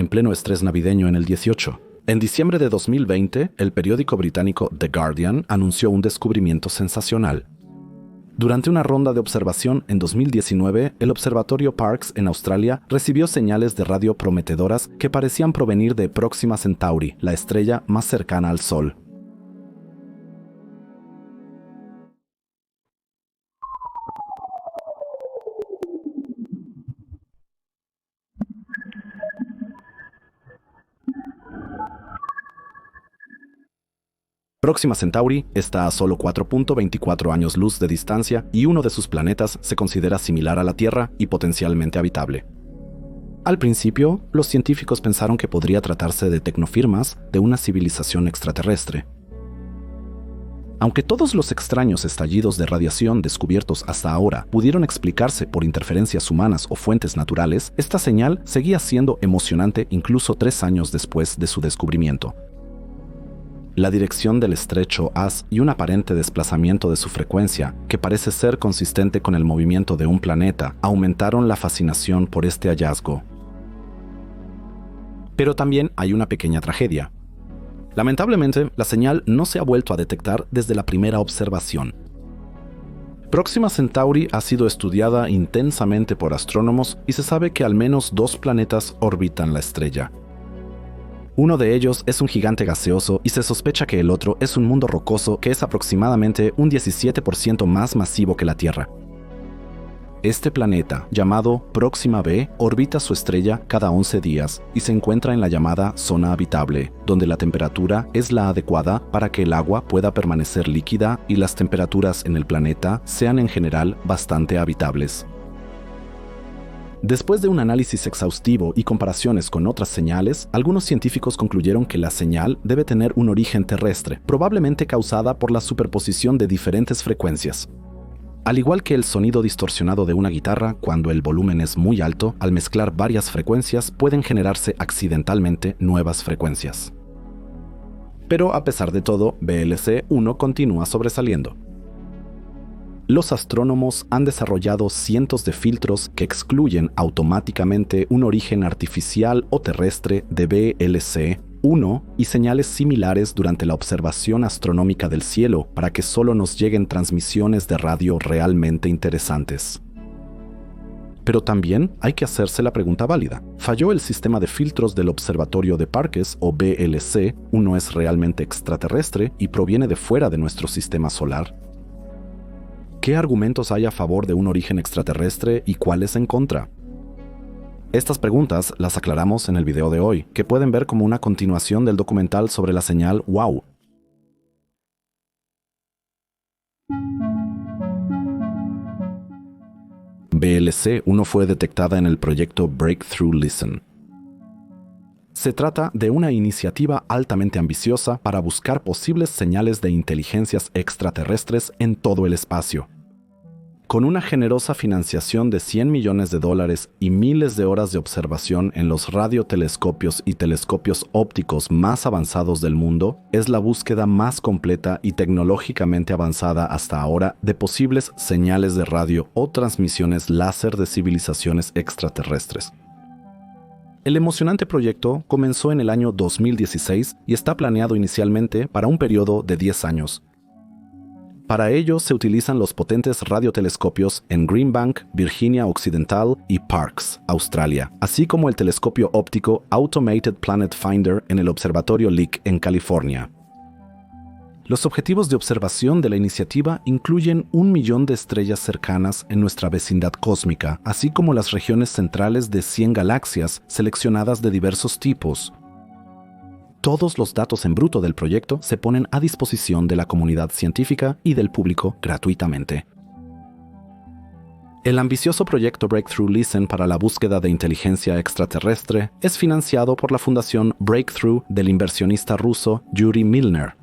en pleno estrés navideño en el 18. En diciembre de 2020, el periódico británico The Guardian anunció un descubrimiento sensacional. Durante una ronda de observación en 2019, el observatorio Parkes en Australia recibió señales de radio prometedoras que parecían provenir de Próxima Centauri, la estrella más cercana al Sol. Próxima Centauri está a solo 4.24 años luz de distancia y uno de sus planetas se considera similar a la Tierra y potencialmente habitable. Al principio, los científicos pensaron que podría tratarse de tecnofirmas de una civilización extraterrestre. Aunque todos los extraños estallidos de radiación descubiertos hasta ahora pudieron explicarse por interferencias humanas o fuentes naturales, esta señal seguía siendo emocionante incluso 3 años después de su descubrimiento. La dirección del estrecho haz y un aparente desplazamiento de su frecuencia, que parece ser consistente con el movimiento de un planeta, aumentaron la fascinación por este hallazgo. Pero también hay una pequeña tragedia. Lamentablemente, la señal no se ha vuelto a detectar desde la primera observación. Próxima Centauri ha sido estudiada intensamente por astrónomos y se sabe que al menos 2 planetas orbitan la estrella. Uno de ellos es un gigante gaseoso y se sospecha que el otro es un mundo rocoso que es aproximadamente un 17% más masivo que la Tierra. Este planeta, llamado Próxima b, orbita su estrella cada 11 días y se encuentra en la llamada zona habitable, donde la temperatura es la adecuada para que el agua pueda permanecer líquida y las temperaturas en el planeta sean en general bastante habitables. Después de un análisis exhaustivo y comparaciones con otras señales, algunos científicos concluyeron que la señal debe tener un origen terrestre, probablemente causada por la superposición de diferentes frecuencias. Al igual que el sonido distorsionado de una guitarra, cuando el volumen es muy alto, al mezclar varias frecuencias pueden generarse accidentalmente nuevas frecuencias. Pero a pesar de todo, BLC-1 continúa sobresaliendo. Los astrónomos han desarrollado cientos de filtros que excluyen automáticamente un origen artificial o terrestre de BLC-1 y señales similares durante la observación astronómica del cielo para que solo nos lleguen transmisiones de radio realmente interesantes. Pero también hay que hacerse la pregunta válida. ¿Falló el sistema de filtros del observatorio de Parkes o BLC? ¿Uno es realmente extraterrestre y proviene de fuera de nuestro sistema solar? ¿Qué argumentos hay a favor de un origen extraterrestre y cuáles en contra? Estas preguntas las aclaramos en el video de hoy, que pueden ver como una continuación del documental sobre la señal WOW. BLC-1 fue detectada en el proyecto Breakthrough Listen. Se trata de una iniciativa altamente ambiciosa para buscar posibles señales de inteligencias extraterrestres en todo el espacio. Con una generosa financiación de $100 millones y miles de horas de observación en los radiotelescopios y telescopios ópticos más avanzados del mundo, es la búsqueda más completa y tecnológicamente avanzada hasta ahora de posibles señales de radio o transmisiones láser de civilizaciones extraterrestres. El emocionante proyecto comenzó en el año 2016 y está planeado inicialmente para un periodo de 10 años. Para ello se utilizan los potentes radiotelescopios en Green Bank, Virginia Occidental y Parkes, Australia, así como el telescopio óptico Automated Planet Finder en el Observatorio Lick en California. Los objetivos de observación de la iniciativa incluyen 1 millón de estrellas cercanas en nuestra vecindad cósmica, así como las regiones centrales de 100 galaxias seleccionadas de diversos tipos. Todos los datos en bruto del proyecto se ponen a disposición de la comunidad científica y del público gratuitamente. El ambicioso proyecto Breakthrough Listen para la búsqueda de inteligencia extraterrestre es financiado por la fundación Breakthrough del inversionista ruso Yuri Milner.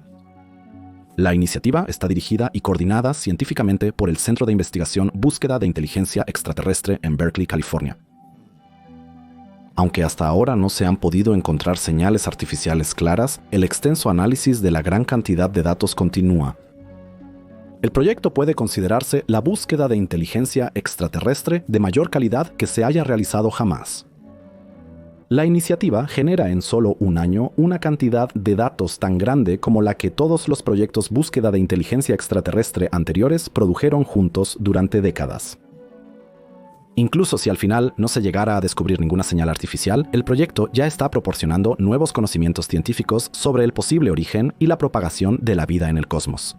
La iniciativa está dirigida y coordinada científicamente por el Centro de Investigación Búsqueda de Inteligencia Extraterrestre en Berkeley, California. Aunque hasta ahora no se han podido encontrar señales artificiales claras, el extenso análisis de la gran cantidad de datos continúa. El proyecto puede considerarse la búsqueda de inteligencia extraterrestre de mayor calidad que se haya realizado jamás. La iniciativa genera en solo un año una cantidad de datos tan grande como la que todos los proyectos búsqueda de inteligencia extraterrestre anteriores produjeron juntos durante décadas. Incluso si al final no se llegara a descubrir ninguna señal artificial, el proyecto ya está proporcionando nuevos conocimientos científicos sobre el posible origen y la propagación de la vida en el cosmos.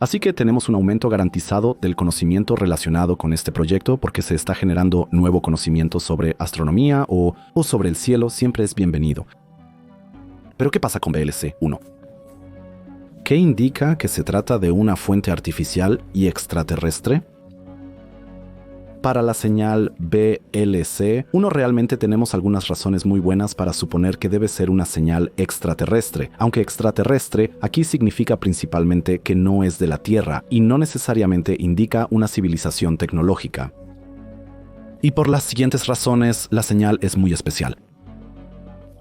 Así que tenemos un aumento garantizado del conocimiento relacionado con este proyecto porque se está generando nuevo conocimiento sobre astronomía o sobre el cielo, siempre es bienvenido. Pero ¿qué pasa con BLC-1? ¿Qué indica que se trata de una fuente artificial y extraterrestre? Para la señal BLC-1 realmente tenemos algunas razones muy buenas para suponer que debe ser una señal extraterrestre, aunque extraterrestre aquí significa principalmente que no es de la Tierra y no necesariamente indica una civilización tecnológica. Y por las siguientes razones, la señal es muy especial.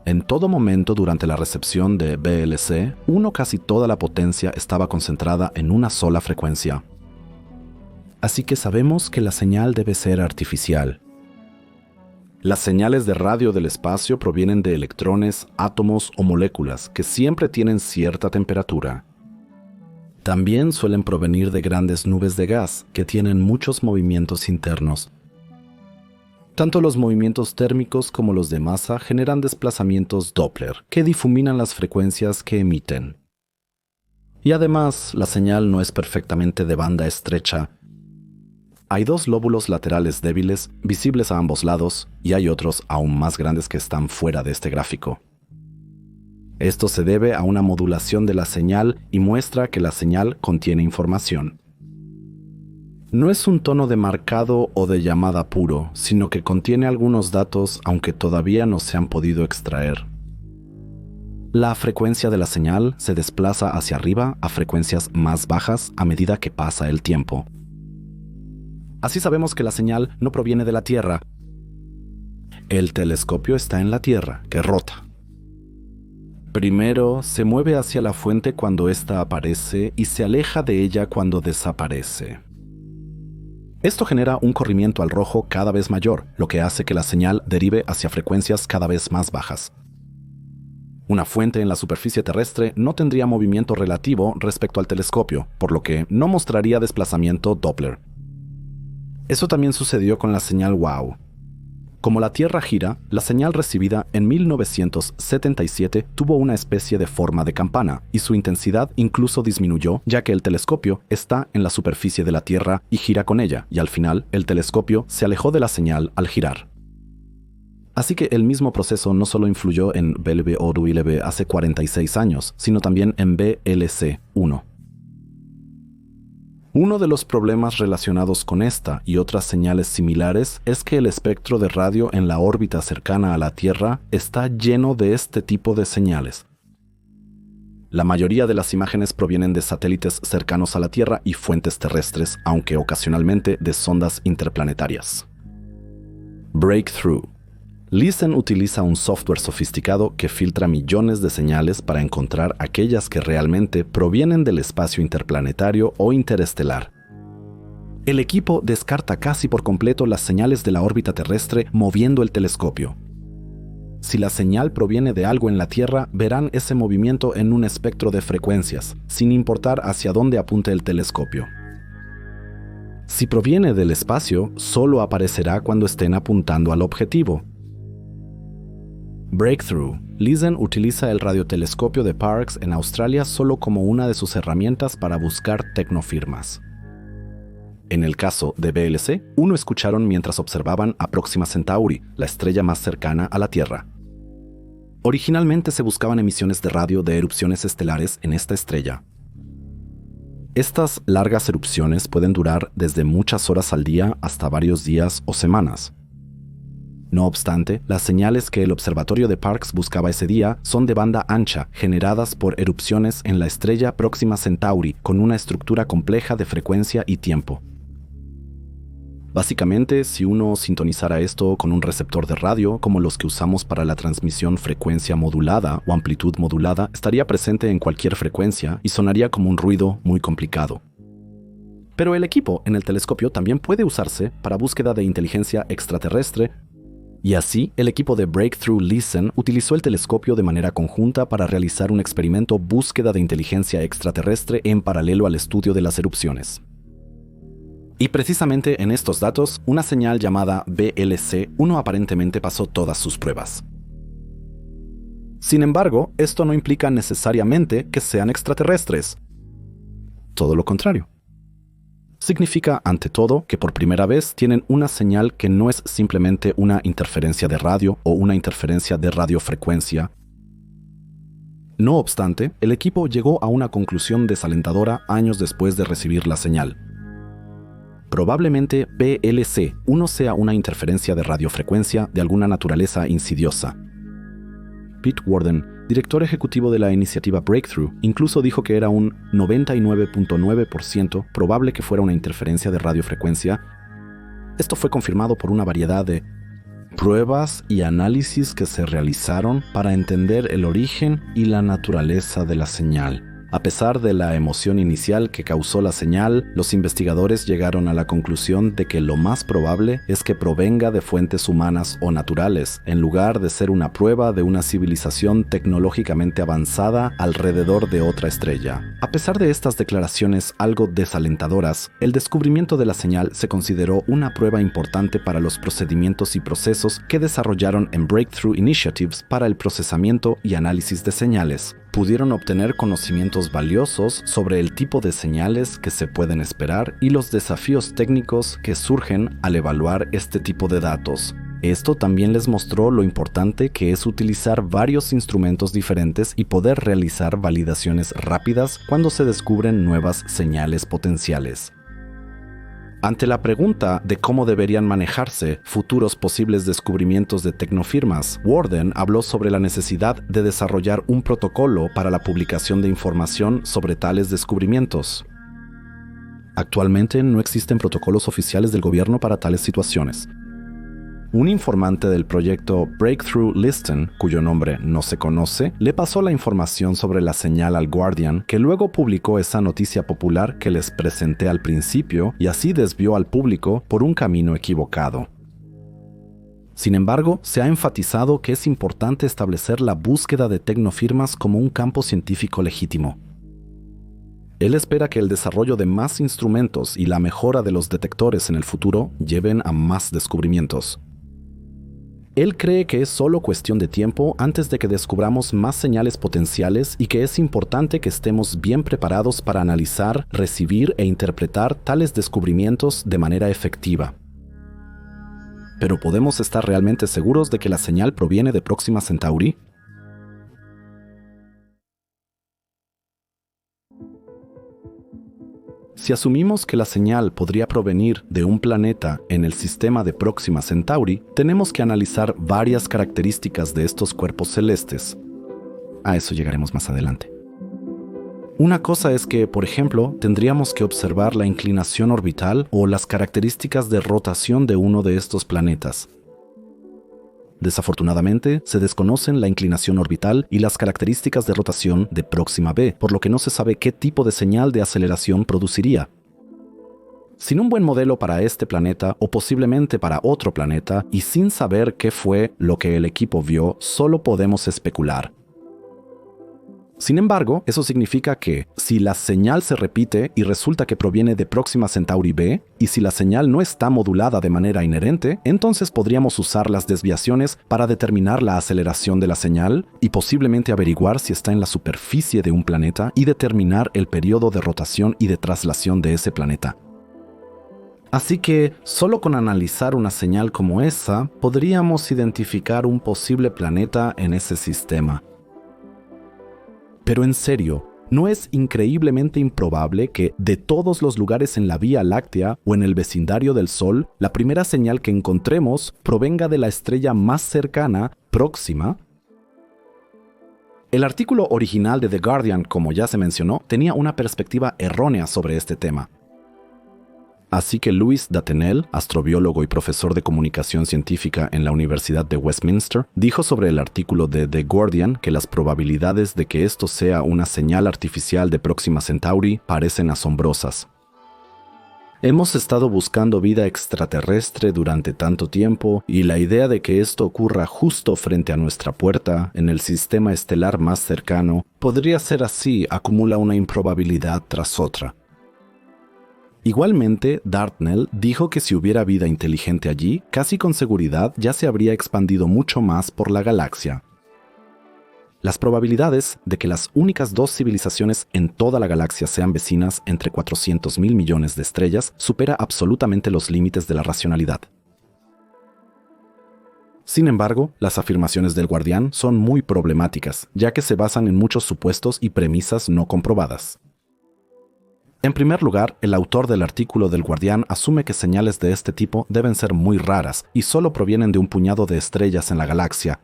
En todo momento durante la recepción de BLC-1 casi toda la potencia estaba concentrada en una sola frecuencia. Así que sabemos que la señal debe ser artificial. Las señales de radio del espacio provienen de electrones, átomos o moléculas que siempre tienen cierta temperatura. También suelen provenir de grandes nubes de gas que tienen muchos movimientos internos. Tanto los movimientos térmicos como los de masa generan desplazamientos Doppler que difuminan las frecuencias que emiten. Y además, la señal no es perfectamente de banda estrecha. Hay dos lóbulos laterales débiles, visibles a ambos lados, y hay otros aún más grandes que están fuera de este gráfico. Esto se debe a una modulación de la señal y muestra que la señal contiene información. No es un tono de marcado o de llamada puro, sino que contiene algunos datos aunque todavía no se han podido extraer. La frecuencia de la señal se desplaza hacia arriba a frecuencias más bajas a medida que pasa el tiempo. Así sabemos que la señal no proviene de la Tierra. El telescopio está en la Tierra, que rota. Primero, se mueve hacia la fuente cuando ésta aparece y se aleja de ella cuando desaparece. Esto genera un corrimiento al rojo cada vez mayor, lo que hace que la señal derive hacia frecuencias cada vez más bajas. Una fuente en la superficie terrestre no tendría movimiento relativo respecto al telescopio, por lo que no mostraría desplazamiento Doppler. Eso también sucedió con la señal WOW. Como la Tierra gira, la señal recibida en 1977 tuvo una especie de forma de campana, y su intensidad incluso disminuyó, ya que el telescopio está en la superficie de la Tierra y gira con ella, y al final el telescopio se alejó de la señal al girar. Así que el mismo proceso no solo influyó en BLB hace 46 años, sino también en BLC-1. Uno de los problemas relacionados con esta y otras señales similares es que el espectro de radio en la órbita cercana a la Tierra está lleno de este tipo de señales. La mayoría de las imágenes provienen de satélites cercanos a la Tierra y fuentes terrestres, aunque ocasionalmente de sondas interplanetarias. Breakthrough. LISTEN utiliza un software sofisticado que filtra millones de señales para encontrar aquellas que realmente provienen del espacio interplanetario o interestelar. El equipo descarta casi por completo las señales de la órbita terrestre moviendo el telescopio. Si la señal proviene de algo en la Tierra, verán ese movimiento en un espectro de frecuencias, sin importar hacia dónde apunte el telescopio. Si proviene del espacio, solo aparecerá cuando estén apuntando al objetivo. Breakthrough. LISTEN utiliza el radiotelescopio de Parkes en Australia solo como una de sus herramientas para buscar tecnofirmas. En el caso de BLC, uno escucharon mientras observaban a Próxima Centauri, la estrella más cercana a la Tierra. Originalmente se buscaban emisiones de radio de erupciones estelares en esta estrella. Estas largas erupciones pueden durar desde muchas horas al día hasta varios días o semanas. No obstante, las señales que el observatorio de Parkes buscaba ese día son de banda ancha, generadas por erupciones en la estrella Próxima Centauri, con una estructura compleja de frecuencia y tiempo. Básicamente, si uno sintonizara esto con un receptor de radio, como los que usamos para la transmisión frecuencia modulada o amplitud modulada, estaría presente en cualquier frecuencia y sonaría como un ruido muy complicado. Pero el equipo en el telescopio también puede usarse para búsqueda de inteligencia extraterrestre Y así, el equipo de Breakthrough Listen utilizó el telescopio de manera conjunta para realizar un experimento búsqueda de inteligencia extraterrestre en paralelo al estudio de las erupciones. Y precisamente en estos datos, una señal llamada BLC-1 aparentemente pasó todas sus pruebas. Sin embargo, esto no implica necesariamente que sean extraterrestres. Todo lo contrario. Significa, ante todo, que por primera vez tienen una señal que no es simplemente una interferencia de radio o una interferencia de radiofrecuencia. No obstante, el equipo llegó a una conclusión desalentadora años después de recibir la señal. Probablemente BLC-1 sea una interferencia de radiofrecuencia de alguna naturaleza insidiosa. Pete Worden, director ejecutivo de la iniciativa Breakthrough, incluso dijo que era un 99.9% probable que fuera una interferencia de radiofrecuencia. Esto fue confirmado por una variedad de pruebas y análisis que se realizaron para entender el origen y la naturaleza de la señal. A pesar de la emoción inicial que causó la señal, los investigadores llegaron a la conclusión de que lo más probable es que provenga de fuentes humanas o naturales, en lugar de ser una prueba de una civilización tecnológicamente avanzada alrededor de otra estrella. A pesar de estas declaraciones algo desalentadoras, el descubrimiento de la señal se consideró una prueba importante para los procedimientos y procesos que desarrollaron en Breakthrough Initiatives para el procesamiento y análisis de señales. Pudieron obtener conocimientos valiosos sobre el tipo de señales que se pueden esperar y los desafíos técnicos que surgen al evaluar este tipo de datos. Esto también les mostró lo importante que es utilizar varios instrumentos diferentes y poder realizar validaciones rápidas cuando se descubren nuevas señales potenciales. Ante la pregunta de cómo deberían manejarse futuros posibles descubrimientos de tecnofirmas, Worden habló sobre la necesidad de desarrollar un protocolo para la publicación de información sobre tales descubrimientos. Actualmente no existen protocolos oficiales del gobierno para tales situaciones. Un informante del proyecto Breakthrough Listen, cuyo nombre no se conoce, le pasó la información sobre la señal al Guardian, que luego publicó esa noticia popular que les presenté al principio y así desvió al público por un camino equivocado. Sin embargo, se ha enfatizado que es importante establecer la búsqueda de tecnofirmas como un campo científico legítimo. Él espera que el desarrollo de más instrumentos y la mejora de los detectores en el futuro lleven a más descubrimientos. Él cree que es solo cuestión de tiempo antes de que descubramos más señales potenciales y que es importante que estemos bien preparados para analizar, recibir e interpretar tales descubrimientos de manera efectiva. ¿Pero podemos estar realmente seguros de que la señal proviene de Próxima Centauri? Si asumimos que la señal podría provenir de un planeta en el sistema de Próxima Centauri, tenemos que analizar varias características de estos cuerpos celestes. A eso llegaremos más adelante. Una cosa es que, por ejemplo, tendríamos que observar la inclinación orbital o las características de rotación de uno de estos planetas. Desafortunadamente, se desconocen la inclinación orbital y las características de rotación de Próxima B, por lo que no se sabe qué tipo de señal de aceleración produciría. Sin un buen modelo para este planeta o posiblemente para otro planeta y sin saber qué fue lo que el equipo vio, solo podemos especular. Sin embargo, eso significa que, si la señal se repite y resulta que proviene de Próxima Centauri B, y si la señal no está modulada de manera inherente, entonces podríamos usar las desviaciones para determinar la aceleración de la señal y posiblemente averiguar si está en la superficie de un planeta y determinar el periodo de rotación y de traslación de ese planeta. Así que, solo con analizar una señal como esa, podríamos identificar un posible planeta en ese sistema. Pero en serio, ¿no es increíblemente improbable que, de todos los lugares en la Vía Láctea o en el vecindario del Sol, la primera señal que encontremos provenga de la estrella más cercana, Próxima? El artículo original de The Guardian, como ya se mencionó, tenía una perspectiva errónea sobre este tema. Así que Louis Datenel, astrobiólogo y profesor de comunicación científica en la Universidad de Westminster, dijo sobre el artículo de The Guardian que las probabilidades de que esto sea una señal artificial de Próxima Centauri parecen asombrosas. Hemos estado buscando vida extraterrestre durante tanto tiempo y la idea de que esto ocurra justo frente a nuestra puerta, en el sistema estelar más cercano, podría ser así, acumula una improbabilidad tras otra. Igualmente, Dartnell dijo que si hubiera vida inteligente allí, casi con seguridad ya se habría expandido mucho más por la galaxia. Las probabilidades de que las únicas dos civilizaciones en toda la galaxia sean vecinas entre 400.000 millones de estrellas supera absolutamente los límites de la racionalidad. Sin embargo, las afirmaciones del Guardián son muy problemáticas, ya que se basan en muchos supuestos y premisas no comprobadas. En primer lugar, el autor del artículo del Guardián asume que señales de este tipo deben ser muy raras y solo provienen de un puñado de estrellas en la galaxia.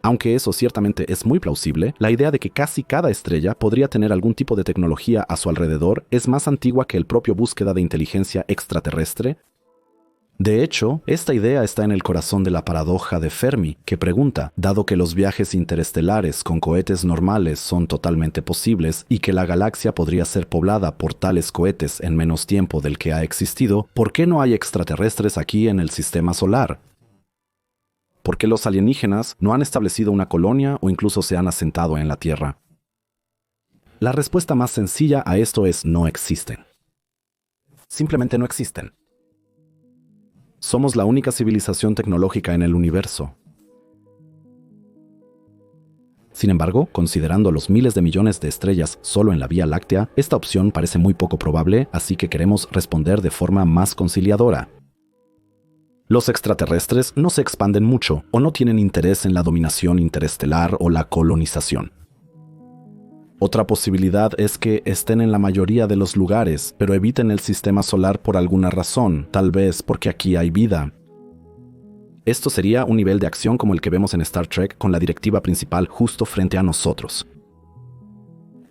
Aunque eso ciertamente es muy plausible, la idea de que casi cada estrella podría tener algún tipo de tecnología a su alrededor es más antigua que el propio búsqueda de inteligencia extraterrestre. De hecho, esta idea está en el corazón de la paradoja de Fermi, que pregunta, dado que los viajes interestelares con cohetes normales son totalmente posibles y que la galaxia podría ser poblada por tales cohetes en menos tiempo del que ha existido, ¿por qué no hay extraterrestres aquí en el sistema solar? ¿Por qué los alienígenas no han establecido una colonia o incluso se han asentado en la Tierra? La respuesta más sencilla a esto es no existen. Simplemente no existen. Somos la única civilización tecnológica en el universo. Sin embargo, considerando los miles de millones de estrellas solo en la Vía Láctea, esta opción parece muy poco probable, así que queremos responder de forma más conciliadora. Los extraterrestres no se expanden mucho o no tienen interés en la dominación interestelar o la colonización. Otra posibilidad es que estén en la mayoría de los lugares, pero eviten el sistema solar por alguna razón, tal vez porque aquí hay vida. Esto sería un nivel de acción como el que vemos en Star Trek con la directiva principal justo frente a nosotros.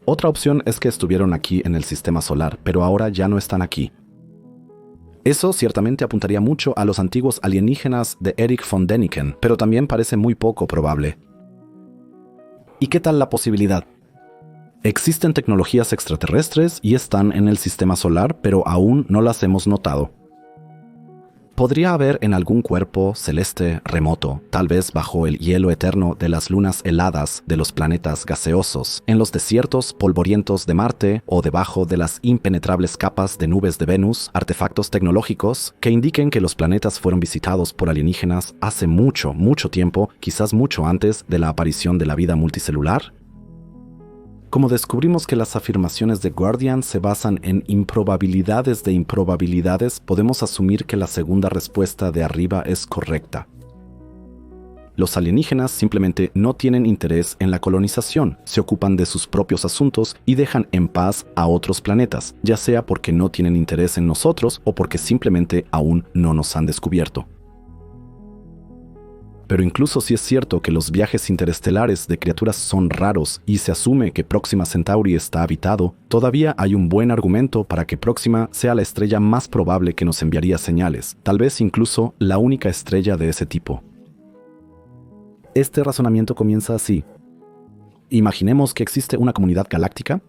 Otra opción es que estuvieron aquí en el sistema solar, pero ahora ya no están aquí. Eso ciertamente apuntaría mucho a los antiguos alienígenas de Erich von Däniken, pero también parece muy poco probable. ¿Y qué tal la posibilidad? Existen tecnologías extraterrestres y están en el sistema solar, pero aún no las hemos notado. Podría haber en algún cuerpo celeste remoto, tal vez bajo el hielo eterno de las lunas heladas de los planetas gaseosos, en los desiertos polvorientos de Marte o debajo de las impenetrables capas de nubes de Venus, artefactos tecnológicos que indiquen que los planetas fueron visitados por alienígenas hace mucho, mucho tiempo, quizás mucho antes de la aparición de la vida multicelular. Como descubrimos que las afirmaciones de Guardian se basan en improbabilidades de improbabilidades, podemos asumir que la segunda respuesta de arriba es correcta. Los alienígenas simplemente no tienen interés en la colonización, se ocupan de sus propios asuntos y dejan en paz a otros planetas, ya sea porque no tienen interés en nosotros o porque simplemente aún no nos han descubierto. Pero incluso si es cierto que los viajes interestelares de criaturas son raros y se asume que Próxima Centauri está habitado, todavía hay un buen argumento para que Próxima sea la estrella más probable que nos enviaría señales, tal vez incluso la única estrella de ese tipo. Este razonamiento comienza así. Imaginemos que existe una comunidad galáctica,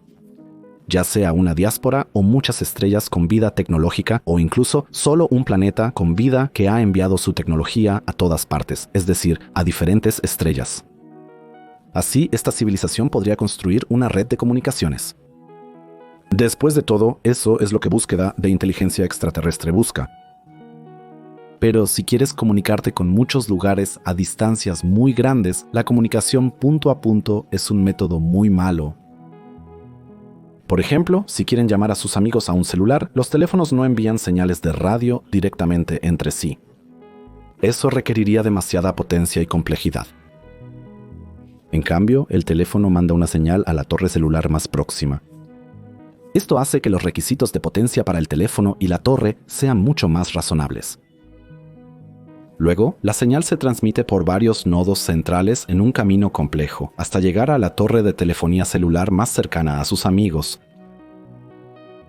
ya sea una diáspora o muchas estrellas con vida tecnológica o incluso solo un planeta con vida que ha enviado su tecnología a todas partes, es decir, a diferentes estrellas. Así, esta civilización podría construir una red de comunicaciones. Después de todo, eso es lo que búsqueda de inteligencia extraterrestre busca. Pero si quieres comunicarte con muchos lugares a distancias muy grandes, la comunicación punto a punto es un método muy malo. Por ejemplo, si quieren llamar a sus amigos a un celular, los teléfonos no envían señales de radio directamente entre sí. Eso requeriría demasiada potencia y complejidad. En cambio, el teléfono manda una señal a la torre celular más próxima. Esto hace que los requisitos de potencia para el teléfono y la torre sean mucho más razonables. Luego, la señal se transmite por varios nodos centrales en un camino complejo, hasta llegar a la torre de telefonía celular más cercana a sus amigos.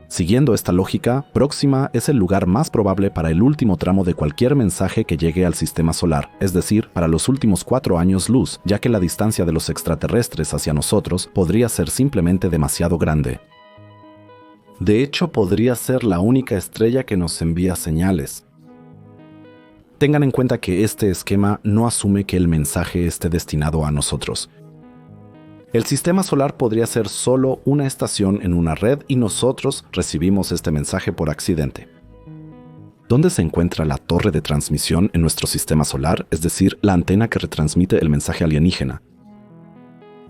Siguiendo esta lógica, Próxima es el lugar más probable para el último tramo de cualquier mensaje que llegue al sistema solar, es decir, para los últimos 4 años luz, ya que la distancia de los extraterrestres hacia nosotros podría ser simplemente demasiado grande. De hecho, podría ser la única estrella que nos envía señales. Tengan en cuenta que este esquema no asume que el mensaje esté destinado a nosotros. El sistema solar podría ser solo una estación en una red y nosotros recibimos este mensaje por accidente. ¿Dónde se encuentra la torre de transmisión en nuestro sistema solar, es decir, la antena que retransmite el mensaje alienígena?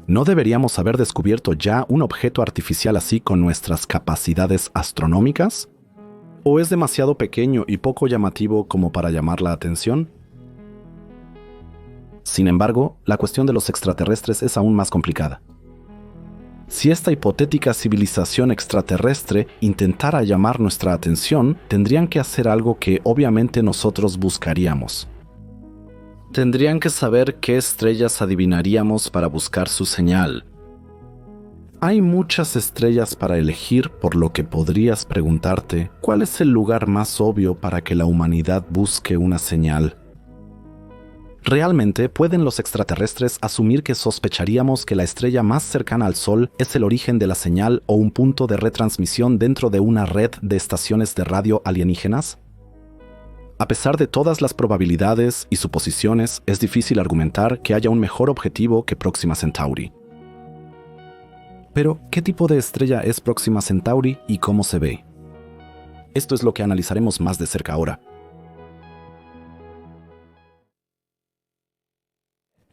¿No deberíamos haber descubierto ya un objeto artificial así con nuestras capacidades astronómicas? ¿O es demasiado pequeño y poco llamativo como para llamar la atención? Sin embargo, la cuestión de los extraterrestres es aún más complicada. Si esta hipotética civilización extraterrestre intentara llamar nuestra atención, tendrían que hacer algo que obviamente nosotros buscaríamos. Tendrían que saber qué estrellas adivinaríamos para buscar su señal. Hay muchas estrellas para elegir, por lo que podrías preguntarte, ¿cuál es el lugar más obvio para que la humanidad busque una señal? ¿Realmente pueden los extraterrestres asumir que sospecharíamos que la estrella más cercana al Sol es el origen de la señal o un punto de retransmisión dentro de una red de estaciones de radio alienígenas? A pesar de todas las probabilidades y suposiciones, es difícil argumentar que haya un mejor objetivo que Próxima Centauri. Pero, ¿qué tipo de estrella es Próxima Centauri y cómo se ve? Esto es lo que analizaremos más de cerca ahora.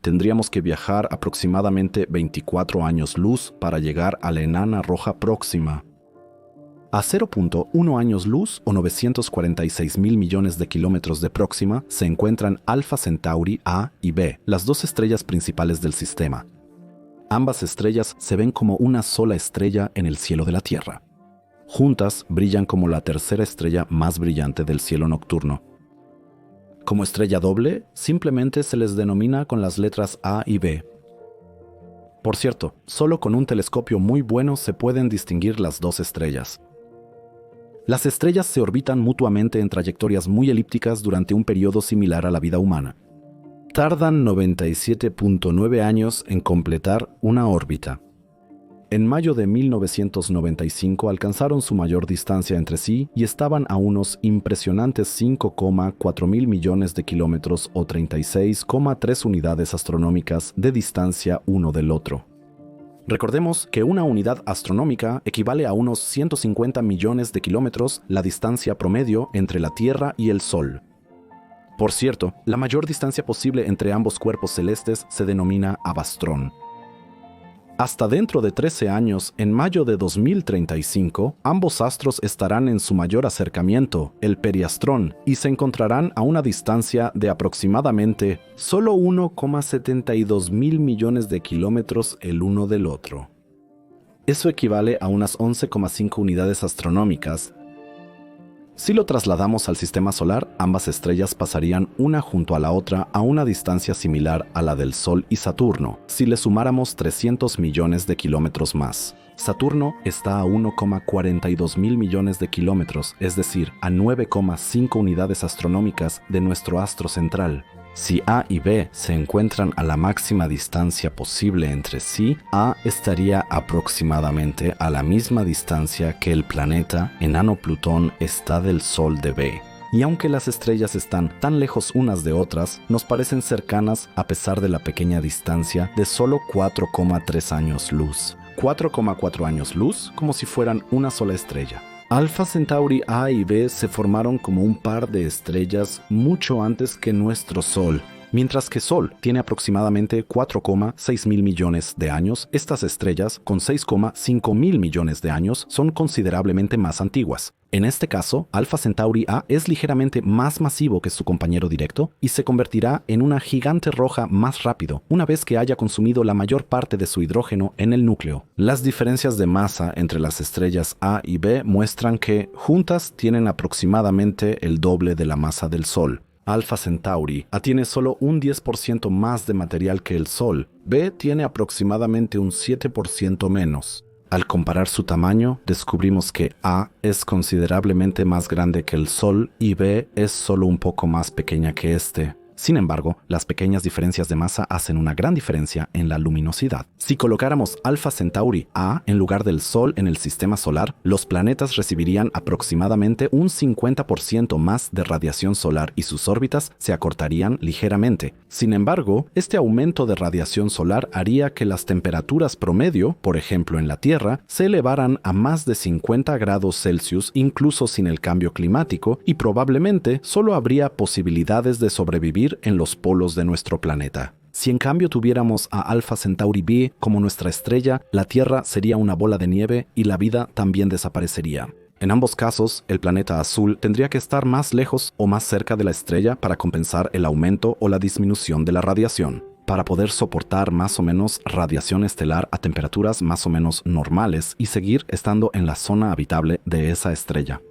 Tendríamos que viajar aproximadamente 24 años luz para llegar a la enana roja Próxima. A 0.1 años luz o 946.000 millones de kilómetros de Próxima se encuentran Alpha Centauri A y B, las dos estrellas principales del sistema. Ambas estrellas se ven como una sola estrella en el cielo de la Tierra. Juntas brillan como la tercera estrella más brillante del cielo nocturno. Como estrella doble, simplemente se les denomina con las letras A y B. Por cierto, solo con un telescopio muy bueno se pueden distinguir las dos estrellas. Las estrellas se orbitan mutuamente en trayectorias muy elípticas durante un periodo similar a la vida humana. Tardan 97.9 años en completar una órbita. En mayo de 1995 alcanzaron su mayor distancia entre sí y estaban a unos impresionantes 5,4 mil millones de kilómetros o 36,3 unidades astronómicas de distancia uno del otro. Recordemos que una unidad astronómica equivale a unos 150 millones de kilómetros la distancia promedio entre la Tierra y el Sol. Por cierto, la mayor distancia posible entre ambos cuerpos celestes se denomina abastrón. Hasta dentro de 13 años, en mayo de 2035, ambos astros estarán en su mayor acercamiento, el periastrón, y se encontrarán a una distancia de aproximadamente solo 1,72 mil millones de kilómetros el uno del otro. Eso equivale a unas 11,5 unidades astronómicas. Si lo trasladamos al sistema solar, ambas estrellas pasarían una junto a la otra a una distancia similar a la del Sol y Saturno, si le sumáramos 300 millones de kilómetros más. Saturno está a 1,42 mil millones de kilómetros, es decir, a 9,5 unidades astronómicas de nuestro astro central. Si A y B se encuentran a la máxima distancia posible entre sí, A estaría aproximadamente a la misma distancia que el planeta enano Plutón está del Sol de B. Y aunque las estrellas están tan lejos unas de otras, nos parecen cercanas a pesar de la pequeña distancia de solo 4,3 años luz. 4,4 años luz como si fueran una sola estrella. Alpha Centauri A y B se formaron como un par de estrellas mucho antes que nuestro Sol. Mientras que Sol tiene aproximadamente 4,6 mil millones de años, estas estrellas, con 6,5 mil millones de años, son considerablemente más antiguas. En este caso, Alpha Centauri A es ligeramente más masivo que su compañero directo y se convertirá en una gigante roja más rápido, una vez que haya consumido la mayor parte de su hidrógeno en el núcleo. Las diferencias de masa entre las estrellas A y B muestran que, juntas, tienen aproximadamente el doble de la masa del Sol. Alpha Centauri A tiene solo un 10% más de material que el Sol. B tiene aproximadamente un 7% menos. Al comparar su tamaño, descubrimos que A es considerablemente más grande que el Sol y B es solo un poco más pequeña que este. Sin embargo, las pequeñas diferencias de masa hacen una gran diferencia en la luminosidad. Si colocáramos Alpha Centauri A en lugar del Sol en el sistema solar, los planetas recibirían aproximadamente un 50% más de radiación solar y sus órbitas se acortarían ligeramente. Sin embargo, este aumento de radiación solar haría que las temperaturas promedio, por ejemplo en la Tierra, se elevaran a más de 50 grados Celsius incluso sin el cambio climático y probablemente solo habría posibilidades de sobrevivir en los polos de nuestro planeta. Si en cambio tuviéramos a Alpha Centauri B como nuestra estrella, la Tierra sería una bola de nieve y la vida también desaparecería. En ambos casos, el planeta azul tendría que estar más lejos o más cerca de la estrella para compensar el aumento o la disminución de la radiación. Para poder soportar más o menos radiación estelar a temperaturas más o menos normales y seguir estando en la zona habitable de esa estrella.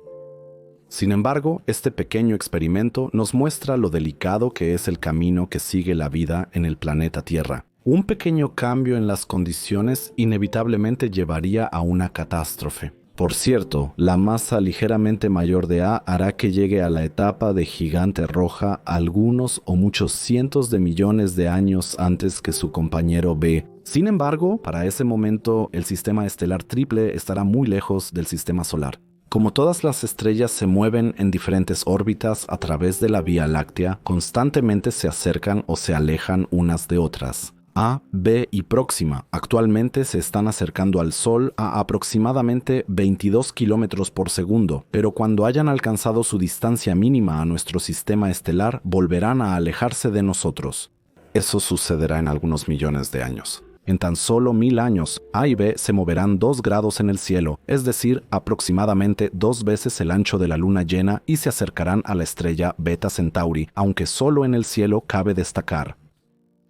Sin embargo, este pequeño experimento nos muestra lo delicado que es el camino que sigue la vida en el planeta Tierra. Un pequeño cambio en las condiciones inevitablemente llevaría a una catástrofe. Por cierto, la masa ligeramente mayor de A hará que llegue a la etapa de gigante roja algunos o muchos cientos de millones de años antes que su compañero B. Sin embargo, para ese momento, el sistema estelar triple estará muy lejos del sistema solar. Como todas las estrellas se mueven en diferentes órbitas a través de la Vía Láctea, constantemente se acercan o se alejan unas de otras. A, B y Próxima actualmente se están acercando al Sol a aproximadamente 22 kilómetros por segundo, pero cuando hayan alcanzado su distancia mínima a nuestro sistema estelar, volverán a alejarse de nosotros. Eso sucederá en algunos millones de años. En tan solo 1000 años, A y B se moverán 2 grados en el cielo, es decir, aproximadamente 2 veces el ancho de la luna llena y se acercarán a la estrella Beta Centauri, aunque solo en el cielo cabe destacar.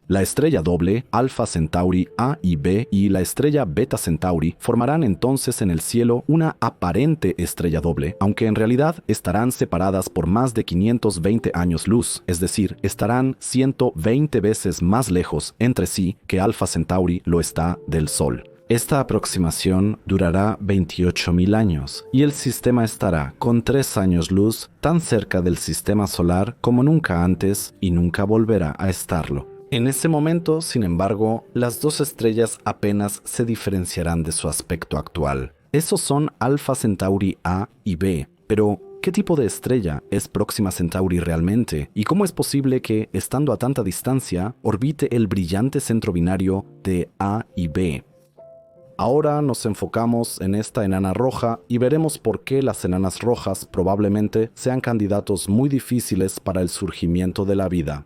La estrella doble, Alpha Centauri A y B, y la estrella Beta Centauri formarán entonces en el cielo una aparente estrella doble, aunque en realidad estarán separadas por más de 520 años luz, es decir, estarán 120 veces más lejos entre sí que Alpha Centauri lo está del Sol. Esta aproximación durará 28.000 años y el sistema estará con 3 años luz tan cerca del sistema solar como nunca antes y nunca volverá a estarlo. En ese momento, sin embargo, las dos estrellas apenas se diferenciarán de su aspecto actual. Esos son Alpha Centauri A y B, pero ¿qué tipo de estrella es Próxima Centauri realmente? ¿Y cómo es posible que, estando a tanta distancia, orbite el brillante centro binario de A y B? Ahora nos enfocamos en esta enana roja y veremos por qué las enanas rojas probablemente sean candidatos muy difíciles para el surgimiento de la vida.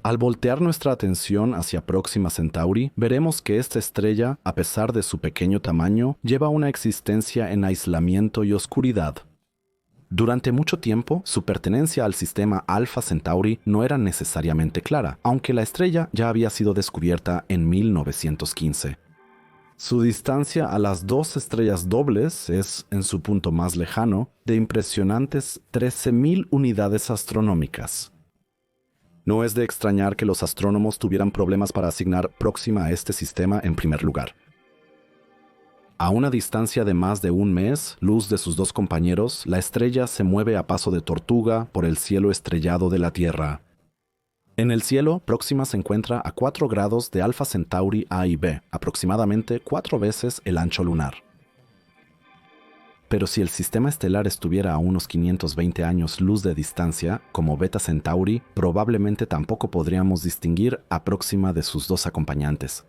Al voltear nuestra atención hacia Próxima Centauri, veremos que esta estrella, a pesar de su pequeño tamaño, lleva una existencia en aislamiento y oscuridad. Durante mucho tiempo, su pertenencia al sistema Alpha Centauri no era necesariamente clara, aunque la estrella ya había sido descubierta en 1915. Su distancia a las dos estrellas dobles es, en su punto más lejano, de impresionantes 13.000 unidades astronómicas. No es de extrañar que los astrónomos tuvieran problemas para asignar Próxima a este sistema en primer lugar. A una distancia de más de un mes, luz de sus dos compañeros, la estrella se mueve a paso de tortuga por el cielo estrellado de la Tierra. En el cielo, Próxima se encuentra a 4 grados de Alpha Centauri A y B, aproximadamente 4 veces el ancho lunar. Pero si el sistema estelar estuviera a unos 520 años luz de distancia, como Beta Centauri, probablemente tampoco podríamos distinguir a Próxima de sus dos acompañantes.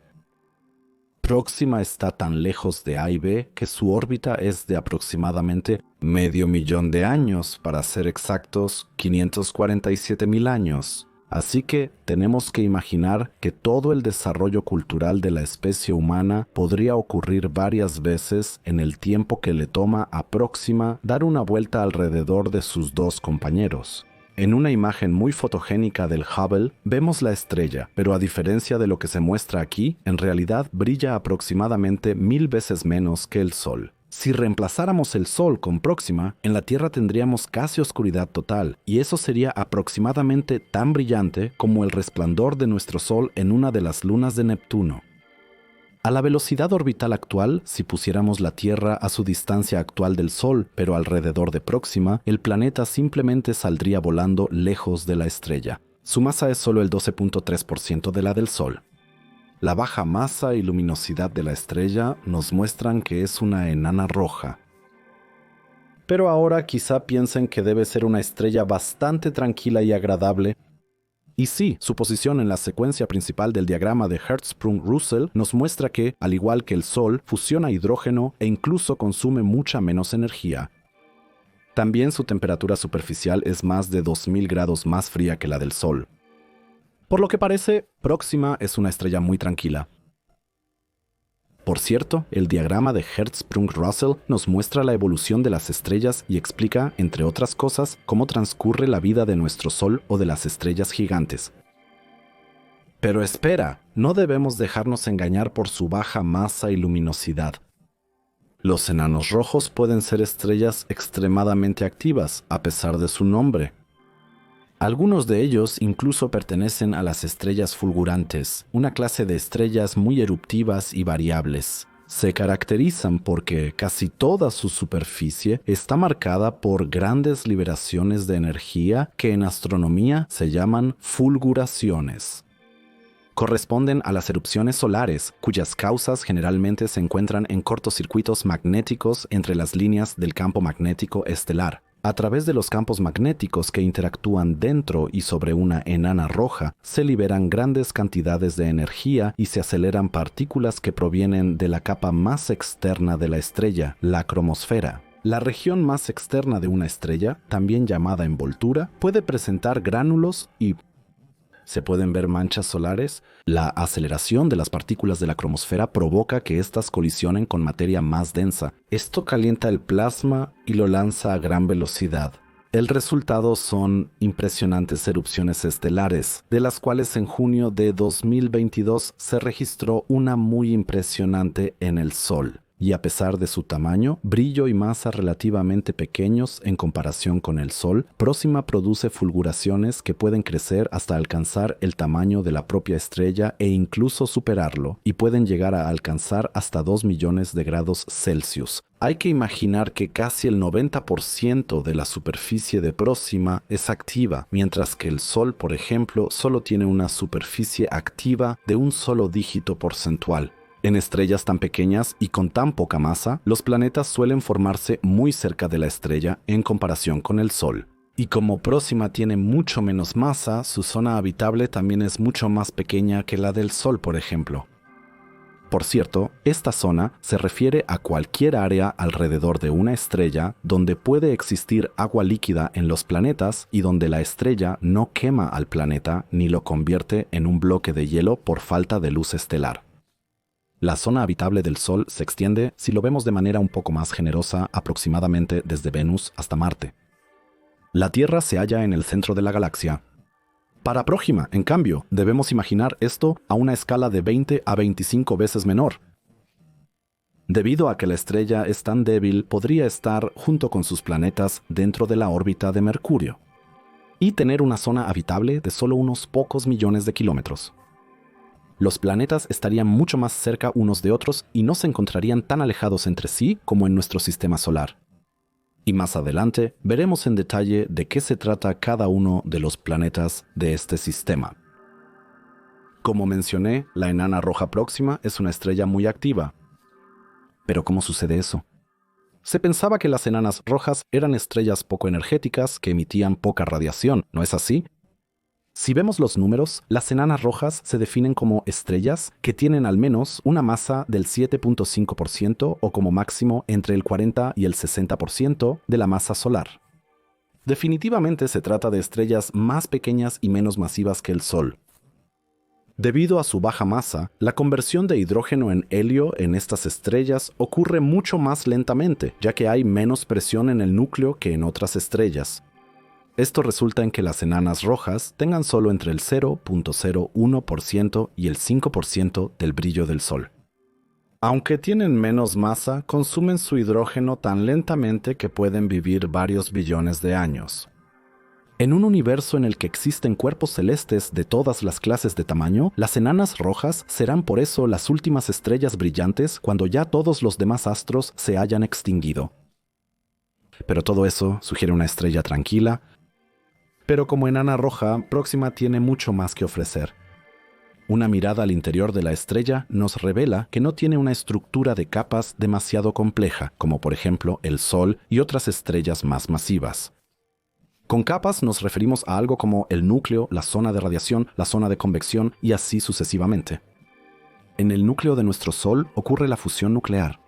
Próxima está tan lejos de A y B que su órbita es de aproximadamente 500.000 de años, para ser exactos, 547.000 años. Así que tenemos que imaginar que todo el desarrollo cultural de la especie humana podría ocurrir varias veces en el tiempo que le toma a Próxima dar una vuelta alrededor de sus dos compañeros. En una imagen muy fotogénica del Hubble vemos la estrella, pero a diferencia de lo que se muestra aquí, en realidad brilla aproximadamente 1000 veces menos que el Sol. Si reemplazáramos el Sol con Próxima, en la Tierra tendríamos casi oscuridad total, y eso sería aproximadamente tan brillante como el resplandor de nuestro Sol en una de las lunas de Neptuno. A la velocidad orbital actual, si pusiéramos la Tierra a su distancia actual del Sol, pero alrededor de Próxima, el planeta simplemente saldría volando lejos de la estrella. Su masa es solo el 12.3% de la del Sol. La baja masa y luminosidad de la estrella nos muestran que es una enana roja. Pero ahora quizá piensen que debe ser una estrella bastante tranquila y agradable. Y sí, su posición en la secuencia principal del diagrama de Hertzsprung-Russell nos muestra que, al igual que el Sol, fusiona hidrógeno e incluso consume mucha menos energía. También su temperatura superficial es más de 2000 grados más fría que la del Sol. Por lo que parece, Próxima es una estrella muy tranquila. Por cierto, el diagrama de Hertzsprung-Russell nos muestra la evolución de las estrellas y explica, entre otras cosas, cómo transcurre la vida de nuestro Sol o de las estrellas gigantes. Pero espera, no debemos dejarnos engañar por su baja masa y luminosidad. Los enanos rojos pueden ser estrellas extremadamente activas, a pesar de su nombre. Algunos de ellos incluso pertenecen a las estrellas fulgurantes, una clase de estrellas muy eruptivas y variables. Se caracterizan porque casi toda su superficie está marcada por grandes liberaciones de energía que en astronomía se llaman fulguraciones. Corresponden a las erupciones solares, cuyas causas generalmente se encuentran en cortocircuitos magnéticos entre las líneas del campo magnético estelar. A través de los campos magnéticos que interactúan dentro y sobre una enana roja, se liberan grandes cantidades de energía y se aceleran partículas que provienen de la capa más externa de la estrella, la cromosfera. La región más externa de una estrella, también llamada envoltura, puede presentar gránulos y se pueden ver manchas solares. La aceleración de las partículas de la cromosfera provoca que éstas colisionen con materia más densa. Esto calienta el plasma y lo lanza a gran velocidad. El resultado son impresionantes erupciones estelares, de las cuales en junio de 2022 se registró una muy impresionante en el Sol. Y a pesar de su tamaño, brillo y masa relativamente pequeños en comparación con el Sol, Próxima produce fulguraciones que pueden crecer hasta alcanzar el tamaño de la propia estrella e incluso superarlo, y pueden llegar a alcanzar hasta 2 millones de grados Celsius. Hay que imaginar que casi el 90% de la superficie de Próxima es activa, mientras que el Sol, por ejemplo, solo tiene una superficie activa de un solo dígito porcentual. En estrellas tan pequeñas y con tan poca masa, los planetas suelen formarse muy cerca de la estrella en comparación con el Sol. Y como Próxima tiene mucho menos masa, su zona habitable también es mucho más pequeña que la del Sol, por ejemplo. Por cierto, esta zona se refiere a cualquier área alrededor de una estrella donde puede existir agua líquida en los planetas y donde la estrella no quema al planeta ni lo convierte en un bloque de hielo por falta de luz estelar. La zona habitable del Sol se extiende, si lo vemos de manera un poco más generosa, aproximadamente desde Venus hasta Marte. La Tierra se halla en el centro de la galaxia. Para Próxima, en cambio, debemos imaginar esto a una escala de 20 a 25 veces menor. Debido a que la estrella es tan débil, podría estar junto con sus planetas dentro de la órbita de Mercurio y tener una zona habitable de solo unos pocos millones de kilómetros. Los planetas estarían mucho más cerca unos de otros y no se encontrarían tan alejados entre sí como en nuestro sistema solar. Y más adelante veremos en detalle de qué se trata cada uno de los planetas de este sistema. Como mencioné, la enana roja Próxima es una estrella muy activa. ¿Pero cómo sucede eso? Se pensaba que las enanas rojas eran estrellas poco energéticas que emitían poca radiación, ¿no es así? Si vemos los números, las enanas rojas se definen como estrellas que tienen al menos una masa del 7.5% o como máximo entre el 40 y el 60% de la masa solar. Definitivamente se trata de estrellas más pequeñas y menos masivas que el Sol. Debido a su baja masa, la conversión de hidrógeno en helio en estas estrellas ocurre mucho más lentamente, ya que hay menos presión en el núcleo que en otras estrellas. Esto resulta en que las enanas rojas tengan solo entre el 0.01% y el 5% del brillo del Sol. Aunque tienen menos masa, consumen su hidrógeno tan lentamente que pueden vivir varios billones de años. En un universo en el que existen cuerpos celestes de todas las clases de tamaño, las enanas rojas serán por eso las últimas estrellas brillantes cuando ya todos los demás astros se hayan extinguido. Pero todo eso sugiere una estrella tranquila. Pero como enana roja, Próxima tiene mucho más que ofrecer. Una mirada al interior de la estrella nos revela que no tiene una estructura de capas demasiado compleja, como por ejemplo el Sol y otras estrellas más masivas. Con capas nos referimos a algo como el núcleo, la zona de radiación, la zona de convección y así sucesivamente. En el núcleo de nuestro Sol ocurre la fusión nuclear.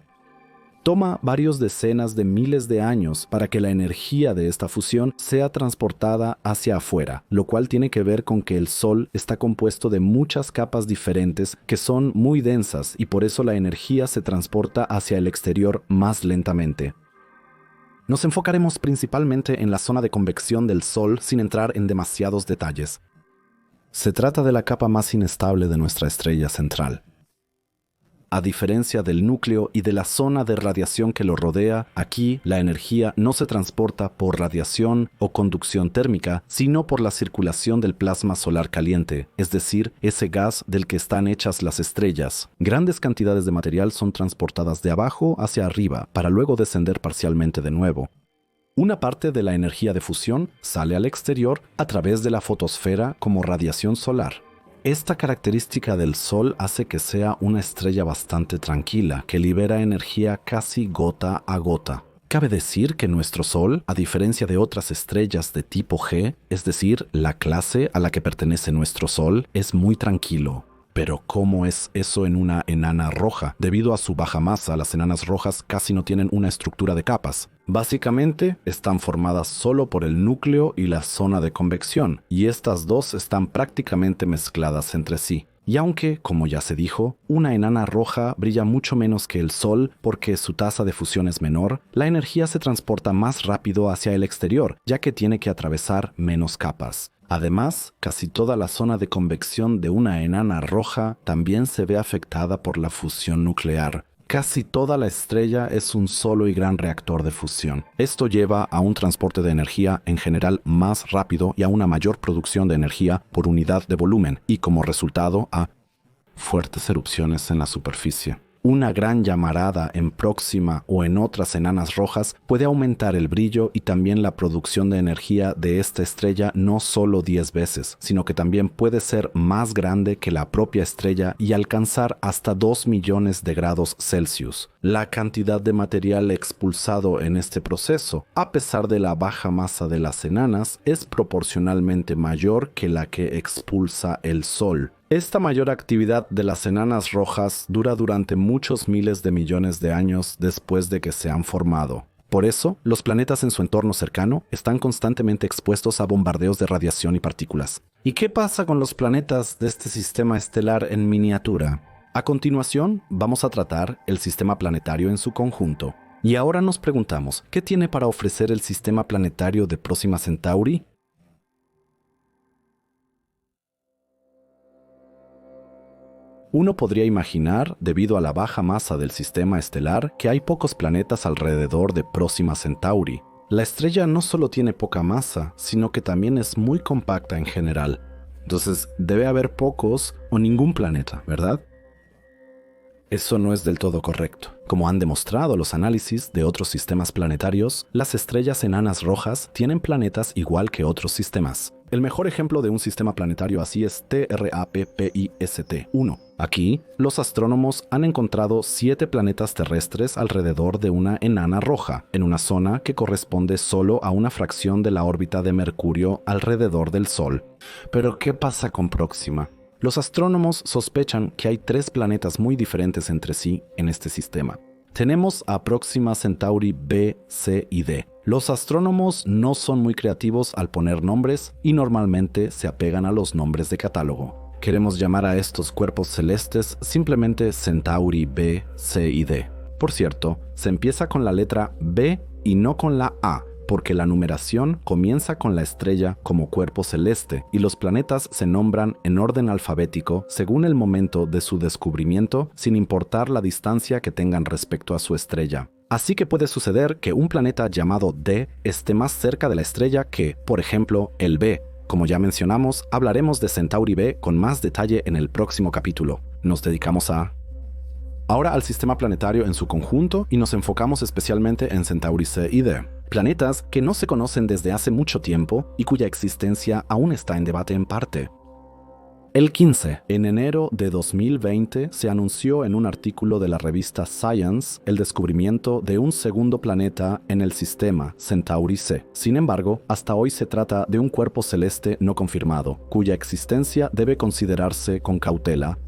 Toma varios decenas de miles de años para que la energía de esta fusión sea transportada hacia afuera, lo cual tiene que ver con que el Sol está compuesto de muchas capas diferentes que son muy densas y por eso la energía se transporta hacia el exterior más lentamente. Nos enfocaremos principalmente en la zona de convección del Sol sin entrar en demasiados detalles. Se trata de la capa más inestable de nuestra estrella central. A diferencia del núcleo y de la zona de radiación que lo rodea, aquí la energía no se transporta por radiación o conducción térmica, sino por la circulación del plasma solar caliente, es decir, ese gas del que están hechas las estrellas. Grandes cantidades de material son transportadas de abajo hacia arriba, para luego descender parcialmente de nuevo. Una parte de la energía de fusión sale al exterior a través de la fotosfera como radiación solar. Esta característica del Sol hace que sea una estrella bastante tranquila, que libera energía casi gota a gota. Cabe decir que nuestro Sol, a diferencia de otras estrellas de tipo G, es decir, la clase a la que pertenece nuestro Sol, es muy tranquilo. Pero ¿cómo es eso en una enana roja? Debido a su baja masa, las enanas rojas casi no tienen una estructura de capas. Básicamente, están formadas solo por el núcleo y la zona de convección, y estas dos están prácticamente mezcladas entre sí. Y aunque, como ya se dijo, una enana roja brilla mucho menos que el Sol porque su tasa de fusión es menor, la energía se transporta más rápido hacia el exterior, ya que tiene que atravesar menos capas. Además, casi toda la zona de convección de una enana roja también se ve afectada por la fusión nuclear. Casi toda la estrella es un solo y gran reactor de fusión. Esto lleva a un transporte de energía en general más rápido y a una mayor producción de energía por unidad de volumen y como resultado a fuertes erupciones en la superficie. Una gran llamarada en Próxima o en otras enanas rojas puede aumentar el brillo y también la producción de energía de esta estrella no solo 10 veces, sino que también puede ser más grande que la propia estrella y alcanzar hasta 2 millones de grados Celsius. La cantidad de material expulsado en este proceso, a pesar de la baja masa de las enanas, es proporcionalmente mayor que la que expulsa el Sol. Esta mayor actividad de las enanas rojas dura durante muchos miles de millones de años después de que se han formado. Por eso, los planetas en su entorno cercano están constantemente expuestos a bombardeos de radiación y partículas. ¿Y qué pasa con los planetas de este sistema estelar en miniatura? A continuación, vamos a tratar el sistema planetario en su conjunto. Y ahora nos preguntamos, ¿qué tiene para ofrecer el sistema planetario de Próxima Centauri? Uno podría imaginar, debido a la baja masa del sistema estelar, que hay pocos planetas alrededor de Próxima Centauri. La estrella no solo tiene poca masa, sino que también es muy compacta en general. Entonces, debe haber pocos o ningún planeta, ¿verdad? Eso no es del todo correcto. Como han demostrado los análisis de otros sistemas planetarios, las estrellas enanas rojas tienen planetas igual que otros sistemas. El mejor ejemplo de un sistema planetario así es TRAPPIST-1. Aquí, los astrónomos han encontrado 7 planetas terrestres alrededor de una enana roja, en una zona que corresponde solo a una fracción de la órbita de Mercurio alrededor del Sol. Pero, ¿qué pasa con Próxima? Los astrónomos sospechan que hay 3 planetas muy diferentes entre sí en este sistema. Tenemos a Próxima Centauri B, C y D. Los astrónomos no son muy creativos al poner nombres y normalmente se apegan a los nombres de catálogo. Queremos llamar a estos cuerpos celestes simplemente Centauri B, C y D. Por cierto, se empieza con la letra B y no con la A, porque la numeración comienza con la estrella como cuerpo celeste y los planetas se nombran en orden alfabético según el momento de su descubrimiento sin importar la distancia que tengan respecto a su estrella. Así que puede suceder que un planeta llamado D esté más cerca de la estrella que, por ejemplo, el B. Como ya mencionamos, hablaremos de Centauri B con más detalle en el próximo capítulo. Nos dedicamos ahora al sistema planetario en su conjunto y nos enfocamos especialmente en Centauri C y D, planetas que no se conocen desde hace mucho tiempo y cuya existencia aún está en debate en parte. El 15. En enero de 2020 se anunció en un artículo de la revista Science el descubrimiento de un segundo planeta en el sistema, Centauri C. Sin embargo, hasta hoy se trata de un cuerpo celeste no confirmado, cuya existencia debe considerarse con cautela.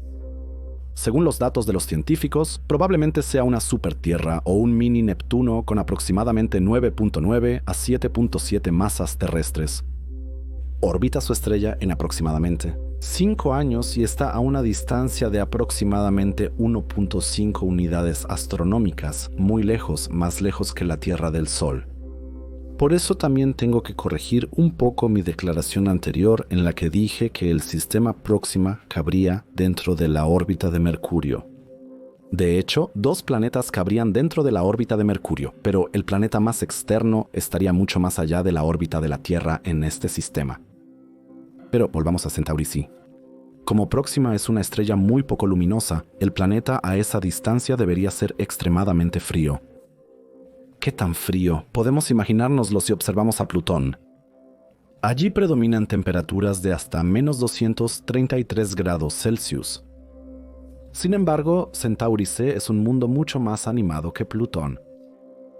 Según los datos de los científicos, probablemente sea una supertierra o un mini Neptuno con aproximadamente 9.9 a 7.7 masas terrestres. Orbita su estrella en aproximadamente 5 años y está a una distancia de aproximadamente 1.5 unidades astronómicas, muy lejos, más lejos que la Tierra del Sol. Por eso también tengo que corregir un poco mi declaración anterior en la que dije que el sistema Próxima cabría dentro de la órbita de Mercurio. De hecho, 2 planetas cabrían dentro de la órbita de Mercurio, pero el planeta más externo estaría mucho más allá de la órbita de la Tierra en este sistema. Pero volvamos a Centauri C. Como Próxima es una estrella muy poco luminosa, el planeta a esa distancia debería ser extremadamente frío. ¿Qué tan frío? Podemos imaginárnoslo si observamos a Plutón. Allí predominan temperaturas de hasta menos 233 grados Celsius. Sin embargo, Centauri C es un mundo mucho más animado que Plutón.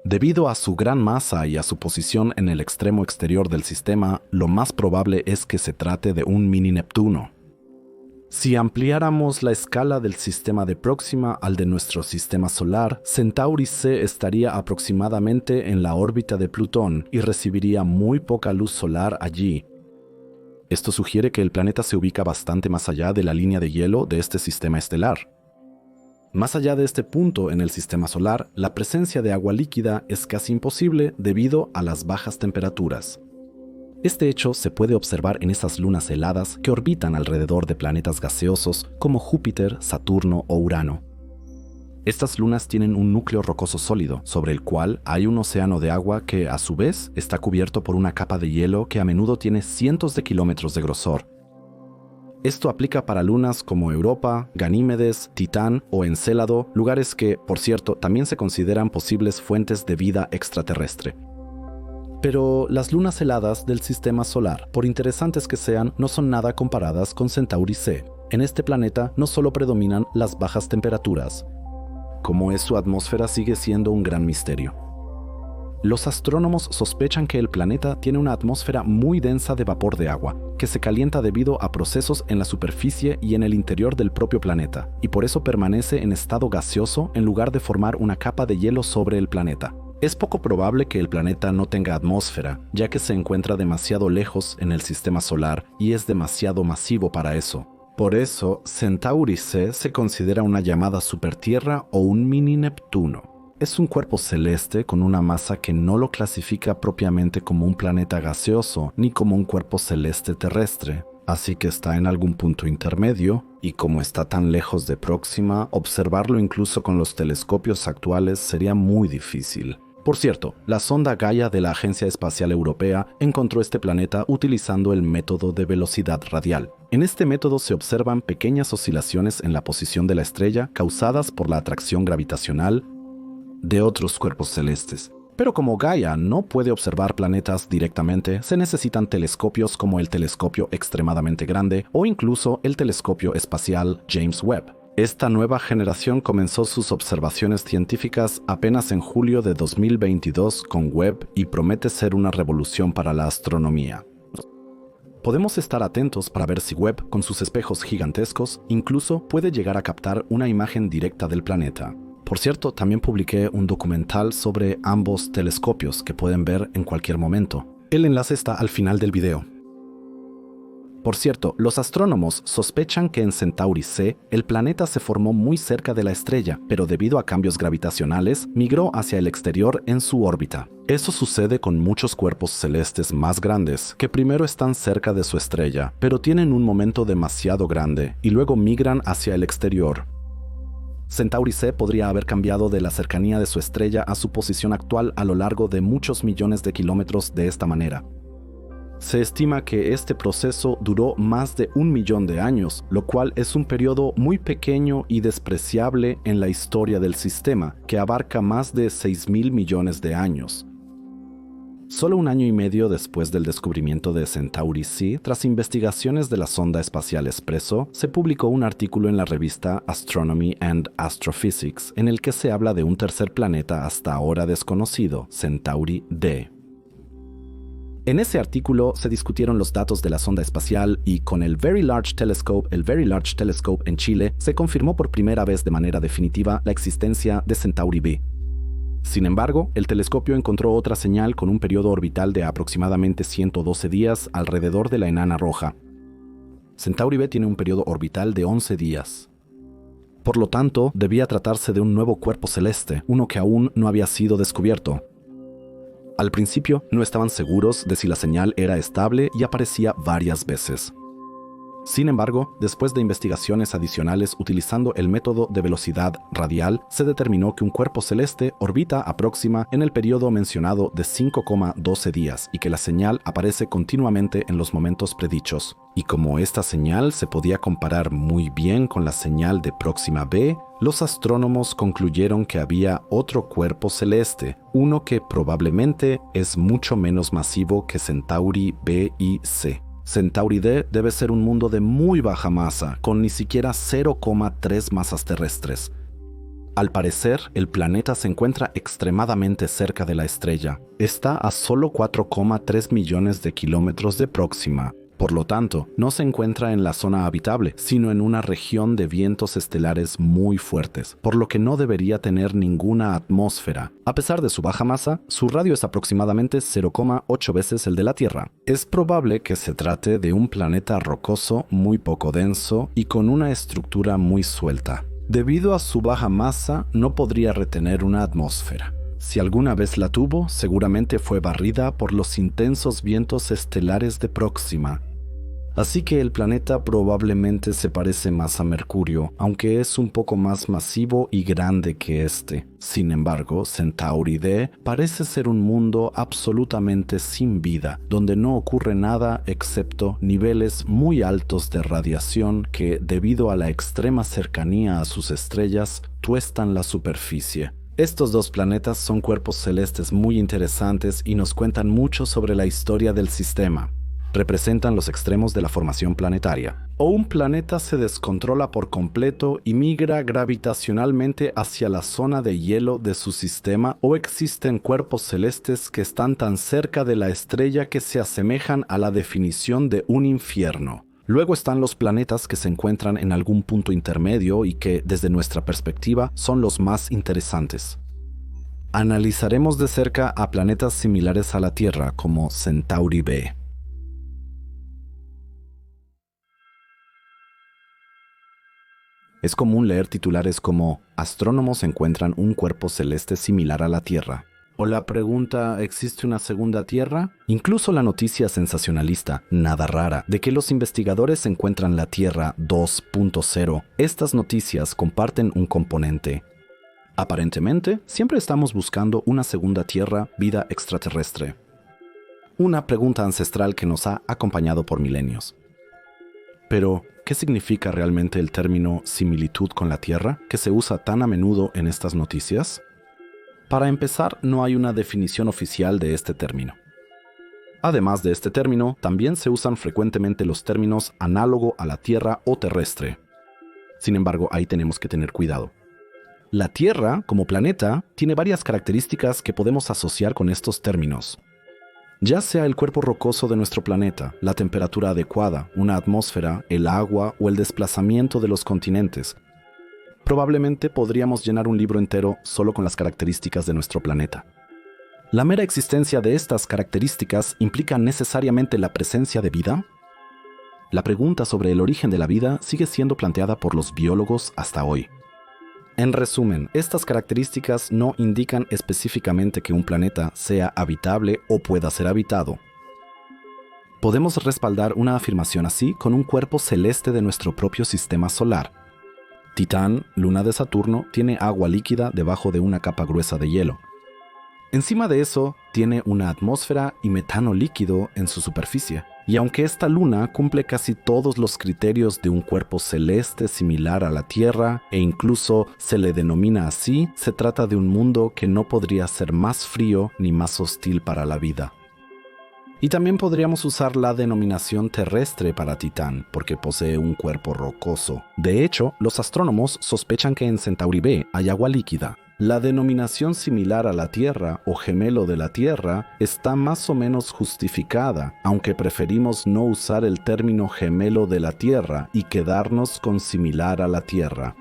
Debido a su gran masa y a su posición en el extremo exterior del sistema, lo más probable es que se trate de un mini Neptuno. Si ampliáramos la escala del sistema de Próxima al de nuestro sistema solar, Centauri C estaría aproximadamente en la órbita de Plutón y recibiría muy poca luz solar allí. Esto sugiere que el planeta se ubica bastante más allá de la línea de hielo de este sistema estelar. Más allá de este punto en el sistema solar, la presencia de agua líquida es casi imposible debido a las bajas temperaturas. Este hecho se puede observar en esas lunas heladas que orbitan alrededor de planetas gaseosos como Júpiter, Saturno o Urano. Estas lunas tienen un núcleo rocoso sólido, sobre el cual hay un océano de agua que, a su vez, está cubierto por una capa de hielo que a menudo tiene cientos de kilómetros de grosor. Esto aplica para lunas como Europa, Ganímedes, Titán o Encélado, lugares que, por cierto, también se consideran posibles fuentes de vida extraterrestre. Pero las lunas heladas del sistema solar, por interesantes que sean, no son nada comparadas con Centauri C. En este planeta no solo predominan las bajas temperaturas, como es su atmósfera sigue siendo un gran misterio. Los astrónomos sospechan que el planeta tiene una atmósfera muy densa de vapor de agua, que se calienta debido a procesos en la superficie y en el interior del propio planeta, y por eso permanece en estado gaseoso en lugar de formar una capa de hielo sobre el planeta. Es poco probable que el planeta no tenga atmósfera, ya que se encuentra demasiado lejos en el sistema solar y es demasiado masivo para eso. Por eso, Centauri C se considera una llamada supertierra o un mini Neptuno. Es un cuerpo celeste con una masa que no lo clasifica propiamente como un planeta gaseoso ni como un cuerpo celeste terrestre, así que está en algún punto intermedio, y como está tan lejos de Próxima, observarlo incluso con los telescopios actuales sería muy difícil. Por cierto, la sonda Gaia de la Agencia Espacial Europea encontró este planeta utilizando el método de velocidad radial. En este método se observan pequeñas oscilaciones en la posición de la estrella causadas por la atracción gravitacional de otros cuerpos celestes. Pero como Gaia no puede observar planetas directamente, se necesitan telescopios como el telescopio extremadamente grande o incluso el telescopio espacial James Webb. Esta nueva generación comenzó sus observaciones científicas apenas en julio de 2022 con Webb y promete ser una revolución para la astronomía. Podemos estar atentos para ver si Webb, con sus espejos gigantescos, incluso puede llegar a captar una imagen directa del planeta. Por cierto, también publiqué un documental sobre ambos telescopios que pueden ver en cualquier momento. El enlace está al final del video. Por cierto, los astrónomos sospechan que en Centauri C el planeta se formó muy cerca de la estrella, pero debido a cambios gravitacionales, migró hacia el exterior en su órbita. Eso sucede con muchos cuerpos celestes más grandes, que primero están cerca de su estrella, pero tienen un momento demasiado grande y luego migran hacia el exterior. Centauri C podría haber cambiado de la cercanía de su estrella a su posición actual a lo largo de muchos millones de kilómetros de esta manera. Se estima que este proceso duró más de 1 millón de años, lo cual es un periodo muy pequeño y despreciable en la historia del sistema, que abarca más de 6.000 millones de años. Solo 1 año y medio después del descubrimiento de Centauri C, tras investigaciones de la sonda espacial Espresso, se publicó un artículo en la revista Astronomy and Astrophysics en el que se habla de un tercer planeta hasta ahora desconocido, Centauri D. En ese artículo se discutieron los datos de la sonda espacial y con el Very Large Telescope en Chile, se confirmó por primera vez de manera definitiva la existencia de Centauri B. Sin embargo, el telescopio encontró otra señal con un periodo orbital de aproximadamente 112 días alrededor de la enana roja. Centauri B tiene un periodo orbital de 11 días. Por lo tanto, debía tratarse de un nuevo cuerpo celeste, uno que aún no había sido descubierto. Al principio, no estaban seguros de si la señal era estable y aparecía varias veces. Sin embargo, después de investigaciones adicionales utilizando el método de velocidad radial, se determinó que un cuerpo celeste orbita a Próxima en el periodo mencionado de 5,12 días y que la señal aparece continuamente en los momentos predichos. Y como esta señal se podía comparar muy bien con la señal de Próxima B, los astrónomos concluyeron que había otro cuerpo celeste, uno que probablemente es mucho menos masivo que Centauri B y C. Centauri D debe ser un mundo de muy baja masa, con ni siquiera 0,3 masas terrestres. Al parecer, el planeta se encuentra extremadamente cerca de la estrella. Está a solo 4,3 millones de kilómetros de Próxima. Por lo tanto, no se encuentra en la zona habitable, sino en una región de vientos estelares muy fuertes, por lo que no debería tener ninguna atmósfera. A pesar de su baja masa, su radio es aproximadamente 0,8 veces el de la Tierra. Es probable que se trate de un planeta rocoso muy poco denso y con una estructura muy suelta. Debido a su baja masa, no podría retener una atmósfera. Si alguna vez la tuvo, seguramente fue barrida por los intensos vientos estelares de Próxima. Así que el planeta probablemente se parece más a Mercurio, aunque es un poco más masivo y grande que este. Sin embargo, Centauri D parece ser un mundo absolutamente sin vida, donde no ocurre nada excepto niveles muy altos de radiación que, debido a la extrema cercanía a sus estrellas, tuestan la superficie. Estos dos planetas son cuerpos celestes muy interesantes y nos cuentan mucho sobre la historia del sistema. Representan los extremos de la formación planetaria. O un planeta se descontrola por completo y migra gravitacionalmente hacia la zona de hielo de su sistema, o existen cuerpos celestes que están tan cerca de la estrella que se asemejan a la definición de un infierno. Luego están los planetas que se encuentran en algún punto intermedio y que, desde nuestra perspectiva, son los más interesantes. Analizaremos de cerca a planetas similares a la Tierra como Centauri B. Es común leer titulares como «Astrónomos encuentran un cuerpo celeste similar a la Tierra». O la pregunta ¿existe una segunda Tierra? Incluso la noticia sensacionalista, nada rara, de que los investigadores encuentran la Tierra 2.0. Estas noticias comparten un componente. Aparentemente, siempre estamos buscando una segunda Tierra, vida extraterrestre. Una pregunta ancestral que nos ha acompañado por milenios. Pero, ¿qué significa realmente el término similitud con la Tierra, que se usa tan a menudo en estas noticias? Para empezar, no hay una definición oficial de este término. Además de este término, también se usan frecuentemente los términos análogo a la Tierra o terrestre. Sin embargo, ahí tenemos que tener cuidado. La Tierra, como planeta, tiene varias características que podemos asociar con estos términos. Ya sea el cuerpo rocoso de nuestro planeta, la temperatura adecuada, una atmósfera, el agua o el desplazamiento de los continentes, probablemente podríamos llenar un libro entero solo con las características de nuestro planeta. ¿La mera existencia de estas características implica necesariamente la presencia de vida? La pregunta sobre el origen de la vida sigue siendo planteada por los biólogos hasta hoy. En resumen, estas características no indican específicamente que un planeta sea habitable o pueda ser habitado. Podemos respaldar una afirmación así con un cuerpo celeste de nuestro propio sistema solar. Titán, luna de Saturno, tiene agua líquida debajo de una capa gruesa de hielo. Encima de eso, tiene una atmósfera y metano líquido en su superficie. Y aunque esta luna cumple casi todos los criterios de un cuerpo celeste similar a la Tierra, e incluso se le denomina así, se trata de un mundo que no podría ser más frío ni más hostil para la vida. Y también podríamos usar la denominación terrestre para Titán, porque posee un cuerpo rocoso. De hecho, los astrónomos sospechan que en Centauri B hay agua líquida. La denominación similar a la Tierra o gemelo de la Tierra está más o menos justificada, aunque preferimos no usar el término gemelo de la Tierra y quedarnos con similar a la Tierra.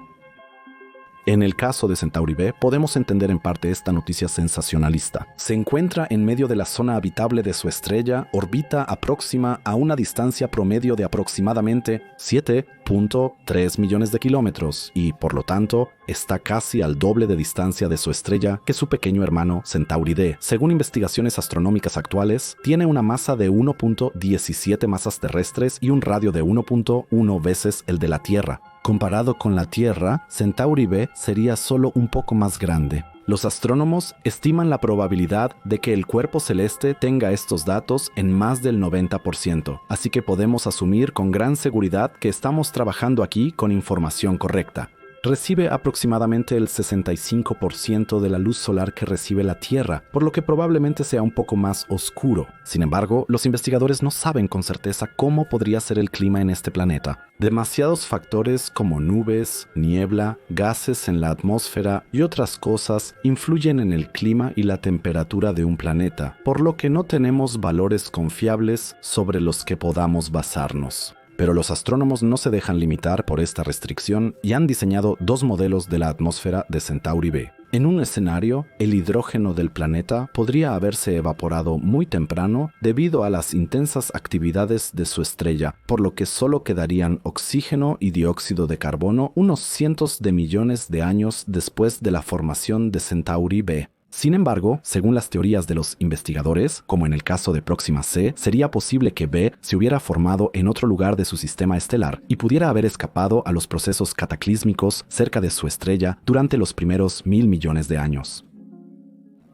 En el caso de Centauri B, podemos entender en parte esta noticia sensacionalista. Se encuentra en medio de la zona habitable de su estrella, orbita próxima a una distancia promedio de aproximadamente 7.3 millones de kilómetros y, por lo tanto, está casi al doble de distancia de su estrella que su pequeño hermano Centauri D. Según investigaciones astronómicas actuales, tiene una masa de 1.17 masas terrestres y un radio de 1.1 veces el de la Tierra. Comparado con la Tierra, Centauri B sería solo un poco más grande. Los astrónomos estiman la probabilidad de que el cuerpo celeste tenga estos datos en más del 90%, así que podemos asumir con gran seguridad que estamos trabajando aquí con información correcta. Recibe aproximadamente el 65% de la luz solar que recibe la Tierra, por lo que probablemente sea un poco más oscuro. Sin embargo, los investigadores no saben con certeza cómo podría ser el clima en este planeta. Demasiados factores como nubes, niebla, gases en la atmósfera y otras cosas influyen en el clima y la temperatura de un planeta, por lo que no tenemos valores confiables sobre los que podamos basarnos. Pero los astrónomos no se dejan limitar por esta restricción y han diseñado dos modelos de la atmósfera de Centauri B. En un escenario, el hidrógeno del planeta podría haberse evaporado muy temprano debido a las intensas actividades de su estrella, por lo que solo quedarían oxígeno y dióxido de carbono unos cientos de millones de años después de la formación de Centauri B. Sin embargo, según las teorías de los investigadores, como en el caso de Próxima C, sería posible que B se hubiera formado en otro lugar de su sistema estelar y pudiera haber escapado a los procesos cataclísmicos cerca de su estrella durante los primeros 1.000 millones de años.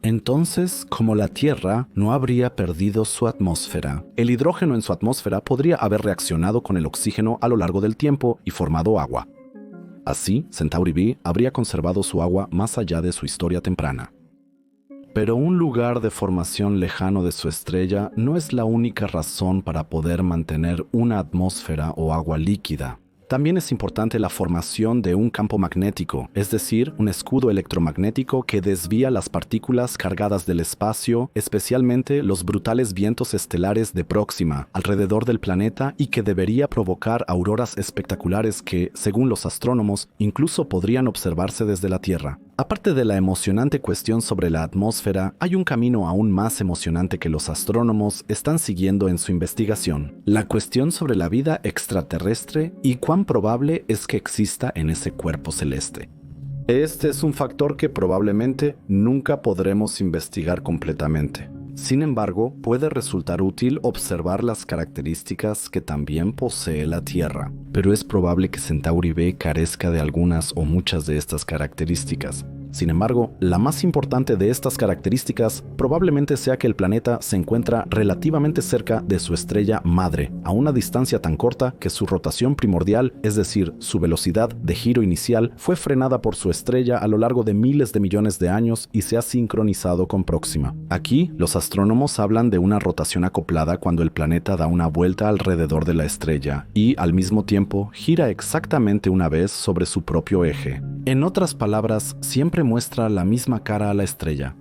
Entonces, como la Tierra no habría perdido su atmósfera, el hidrógeno en su atmósfera podría haber reaccionado con el oxígeno a lo largo del tiempo y formado agua. Así, Centauri B habría conservado su agua más allá de su historia temprana. Pero un lugar de formación lejano de su estrella no es la única razón para poder mantener una atmósfera o agua líquida. También es importante la formación de un campo magnético, es decir, un escudo electromagnético que desvía las partículas cargadas del espacio, especialmente los brutales vientos estelares de Próxima, alrededor del planeta y que debería provocar auroras espectaculares que, según los astrónomos, incluso podrían observarse desde la Tierra. Aparte de la emocionante cuestión sobre la atmósfera, hay un camino aún más emocionante que los astrónomos están siguiendo en su investigación: la cuestión sobre la vida extraterrestre y cuán probable es que exista en ese cuerpo celeste. Este es un factor que probablemente nunca podremos investigar completamente. Sin embargo, puede resultar útil observar las características que también posee la Tierra, pero es probable que Centauri B carezca de algunas o muchas de estas características. Sin embargo, la más importante de estas características probablemente sea que el planeta se encuentra relativamente cerca de su estrella madre, a una distancia tan corta que su rotación primordial, es decir, su velocidad de giro inicial, fue frenada por su estrella a lo largo de miles de millones de años y se ha sincronizado con Próxima. Aquí, los astrónomos hablan de una rotación acoplada cuando el planeta da una vuelta alrededor de la estrella y, al mismo tiempo, gira exactamente una vez sobre su propio eje. En otras palabras, siempre muestra la misma cara a la estrella.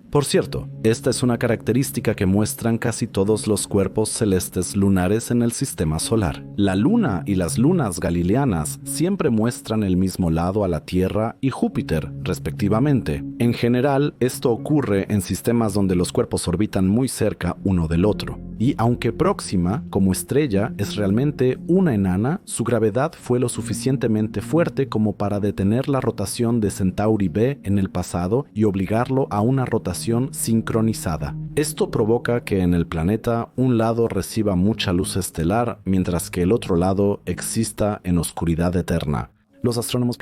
Por cierto, esta es una característica que muestran casi todos los cuerpos celestes lunares en el sistema solar. La Luna y las lunas galileanas siempre muestran el mismo lado a la Tierra y Júpiter, respectivamente. En general, esto ocurre en sistemas donde los cuerpos orbitan muy cerca uno del otro. Y aunque Próxima, como estrella, es realmente una enana, su gravedad fue lo suficientemente fuerte como para detener la rotación de Centauri B en el pasado y obligarlo a una rotación sincronizada. Esto provoca que en el planeta un lado reciba mucha luz estelar, mientras que el otro lado exista en oscuridad eterna. Los astrónomos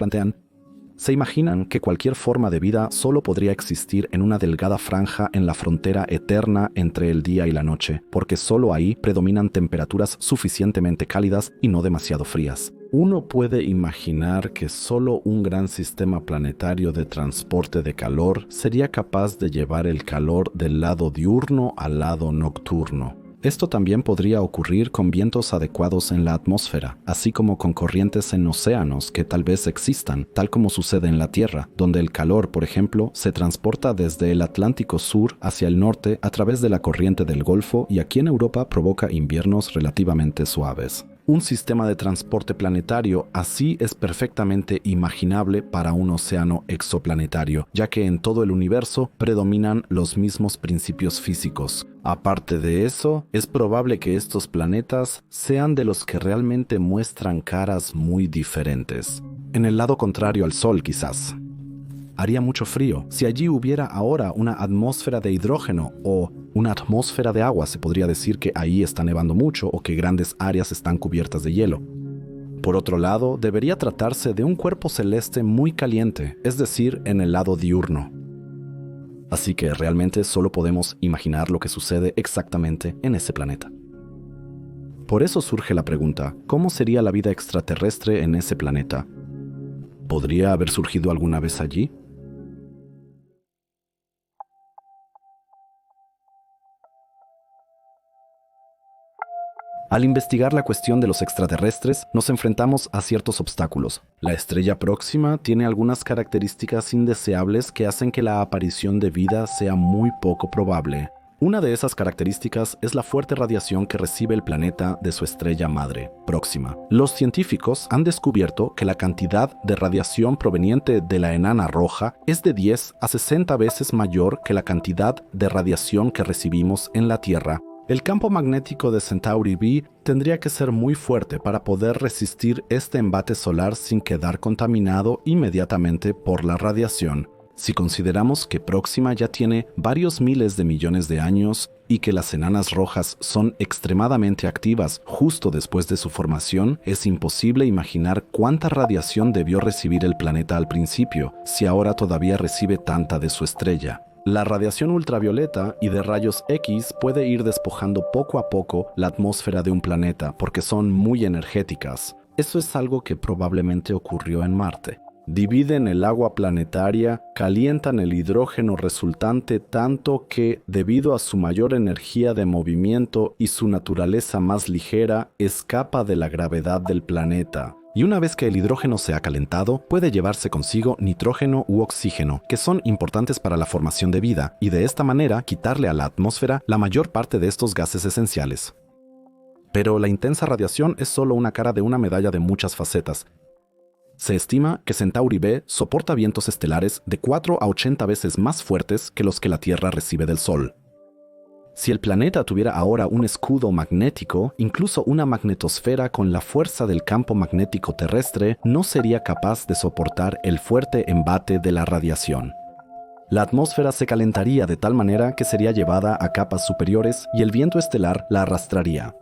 se imaginan que cualquier forma de vida solo podría existir en una delgada franja en la frontera eterna entre el día y la noche, porque solo ahí predominan temperaturas suficientemente cálidas y no demasiado frías. Uno puede imaginar que solo un gran sistema planetario de transporte de calor sería capaz de llevar el calor del lado diurno al lado nocturno. Esto también podría ocurrir con vientos adecuados en la atmósfera, así como con corrientes en océanos que tal vez existan, tal como sucede en la Tierra, donde el calor, por ejemplo, se transporta desde el Atlántico Sur hacia el norte a través de la corriente del Golfo y aquí en Europa provoca inviernos relativamente suaves. Un sistema de transporte planetario así es perfectamente imaginable para un océano exoplanetario, ya que en todo el universo predominan los mismos principios físicos. Aparte de eso, es probable que estos planetas sean de los que realmente muestran caras muy diferentes. En el lado contrario al Sol, quizás. Haría mucho frío. Si allí hubiera ahora una atmósfera de hidrógeno o una atmósfera de agua, se podría decir que ahí está nevando mucho o que grandes áreas están cubiertas de hielo. Por otro lado, debería tratarse de un cuerpo celeste muy caliente, es decir, en el lado diurno. Así que realmente solo podemos imaginar lo que sucede exactamente en ese planeta. Por eso surge la pregunta, ¿cómo sería la vida extraterrestre en ese planeta? ¿Podría haber surgido alguna vez allí? Al investigar la cuestión de los extraterrestres, nos enfrentamos a ciertos obstáculos. La estrella próxima tiene algunas características indeseables que hacen que la aparición de vida sea muy poco probable. Una de esas características es la fuerte radiación que recibe el planeta de su estrella madre, Próxima. Los científicos han descubierto que la cantidad de radiación proveniente de la enana roja es de 10 a 60 veces mayor que la cantidad de radiación que recibimos en la Tierra. El campo magnético de Centauri B tendría que ser muy fuerte para poder resistir este embate solar sin quedar contaminado inmediatamente por la radiación. Si consideramos que Próxima ya tiene varios miles de millones de años y que las enanas rojas son extremadamente activas justo después de su formación, es imposible imaginar cuánta radiación debió recibir el planeta al principio, si ahora todavía recibe tanta de su estrella. La radiación ultravioleta y de rayos X puede ir despojando poco a poco la atmósfera de un planeta porque son muy energéticas. Eso es algo que probablemente ocurrió en Marte. Dividen el agua planetaria, calientan el hidrógeno resultante tanto que, debido a su mayor energía de movimiento y su naturaleza más ligera, escapa de la gravedad del planeta. Y una vez que el hidrógeno se ha calentado, puede llevarse consigo nitrógeno u oxígeno, que son importantes para la formación de vida, y de esta manera quitarle a la atmósfera la mayor parte de estos gases esenciales. Pero la intensa radiación es solo una cara de una medalla de muchas facetas. Se estima que Centauri B soporta vientos estelares de 4 a 80 veces más fuertes que los que la Tierra recibe del Sol. Si el planeta tuviera ahora un escudo magnético, incluso una magnetosfera con la fuerza del campo magnético terrestre no sería capaz de soportar el fuerte embate de la radiación. La atmósfera se calentaría de tal manera que sería llevada a capas superiores y el viento estelar la arrastraría.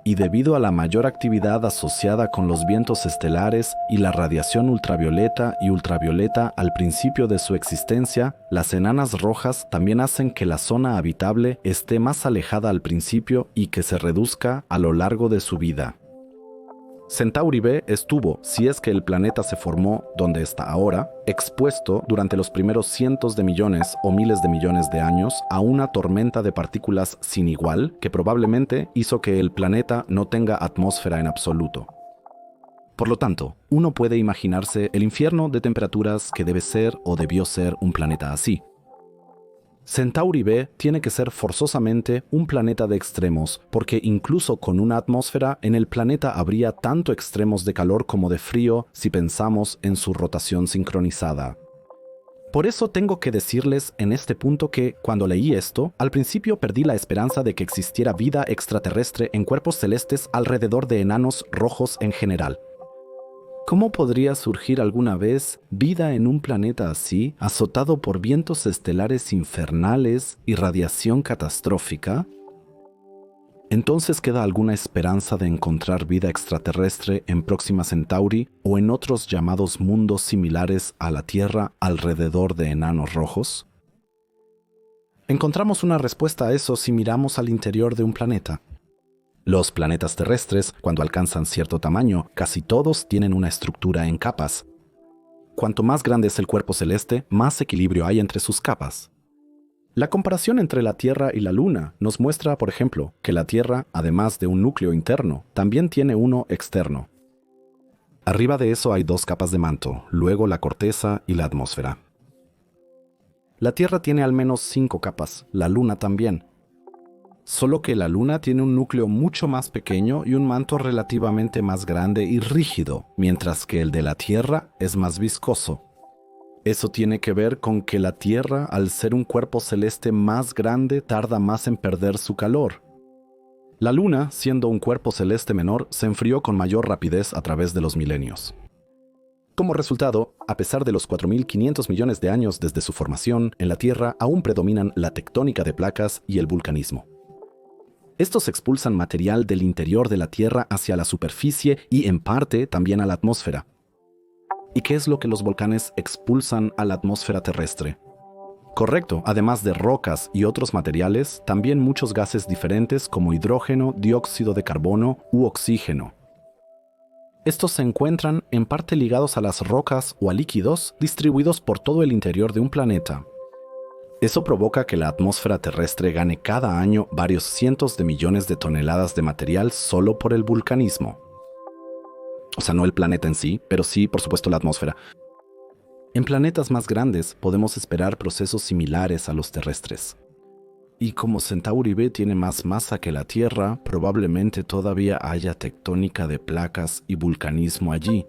Y debido a la mayor actividad asociada con los vientos estelares y la radiación ultravioleta y ultravioleta al principio de su existencia, las enanas rojas también hacen que la zona habitable esté más alejada al principio y que se reduzca a lo largo de su vida. Centauri B estuvo, si es que el planeta se formó donde está ahora, expuesto durante los primeros cientos de millones o miles de millones de años a una tormenta de partículas sin igual que probablemente hizo que el planeta no tenga atmósfera en absoluto. Por lo tanto, uno puede imaginarse el infierno de temperaturas que debe ser o debió ser un planeta así. Centauri B tiene que ser forzosamente un planeta de extremos, porque incluso con una atmósfera en el planeta habría tanto extremos de calor como de frío si pensamos en su rotación sincronizada. Por eso tengo que decirles en este punto que, cuando leí esto, al principio perdí la esperanza de que existiera vida extraterrestre en cuerpos celestes alrededor de enanos rojos en general. ¿Cómo podría surgir alguna vez vida en un planeta así, azotado por vientos estelares infernales y radiación catastrófica? ¿Entonces queda alguna esperanza de encontrar vida extraterrestre en Próxima Centauri o en otros llamados mundos similares a la Tierra alrededor de enanos rojos? Encontramos una respuesta a eso si miramos al interior de un planeta. Los planetas terrestres, cuando alcanzan cierto tamaño, casi todos tienen una estructura en capas. Cuanto más grande es el cuerpo celeste, más equilibrio hay entre sus capas. La comparación entre la Tierra y la Luna nos muestra, por ejemplo, que la Tierra, además de un núcleo interno, también tiene uno externo. Arriba de eso hay 2 capas de manto, luego la corteza y la atmósfera. La Tierra tiene al menos 5 capas, la Luna también. Solo que la Luna tiene un núcleo mucho más pequeño y un manto relativamente más grande y rígido, mientras que el de la Tierra es más viscoso. Eso tiene que ver con que la Tierra, al ser un cuerpo celeste más grande, tarda más en perder su calor. La Luna, siendo un cuerpo celeste menor, se enfrió con mayor rapidez a través de los milenios. Como resultado, a pesar de los 4.500 millones de años desde su formación, en la Tierra aún predominan la tectónica de placas y el vulcanismo. Estos expulsan material del interior de la Tierra hacia la superficie y, en parte, también a la atmósfera. ¿Y qué es lo que los volcanes expulsan a la atmósfera terrestre? Correcto, además de rocas y otros materiales, también muchos gases diferentes como hidrógeno, dióxido de carbono u oxígeno. Estos se encuentran en parte ligados a las rocas o a líquidos distribuidos por todo el interior de un planeta. Eso provoca que la atmósfera terrestre gane cada año varios cientos de millones de toneladas de material solo por el vulcanismo. O sea, no el planeta en sí, pero sí, por supuesto, la atmósfera. En planetas más grandes podemos esperar procesos similares a los terrestres. Y como Centauri B tiene más masa que la Tierra, probablemente todavía haya tectónica de placas y vulcanismo allí.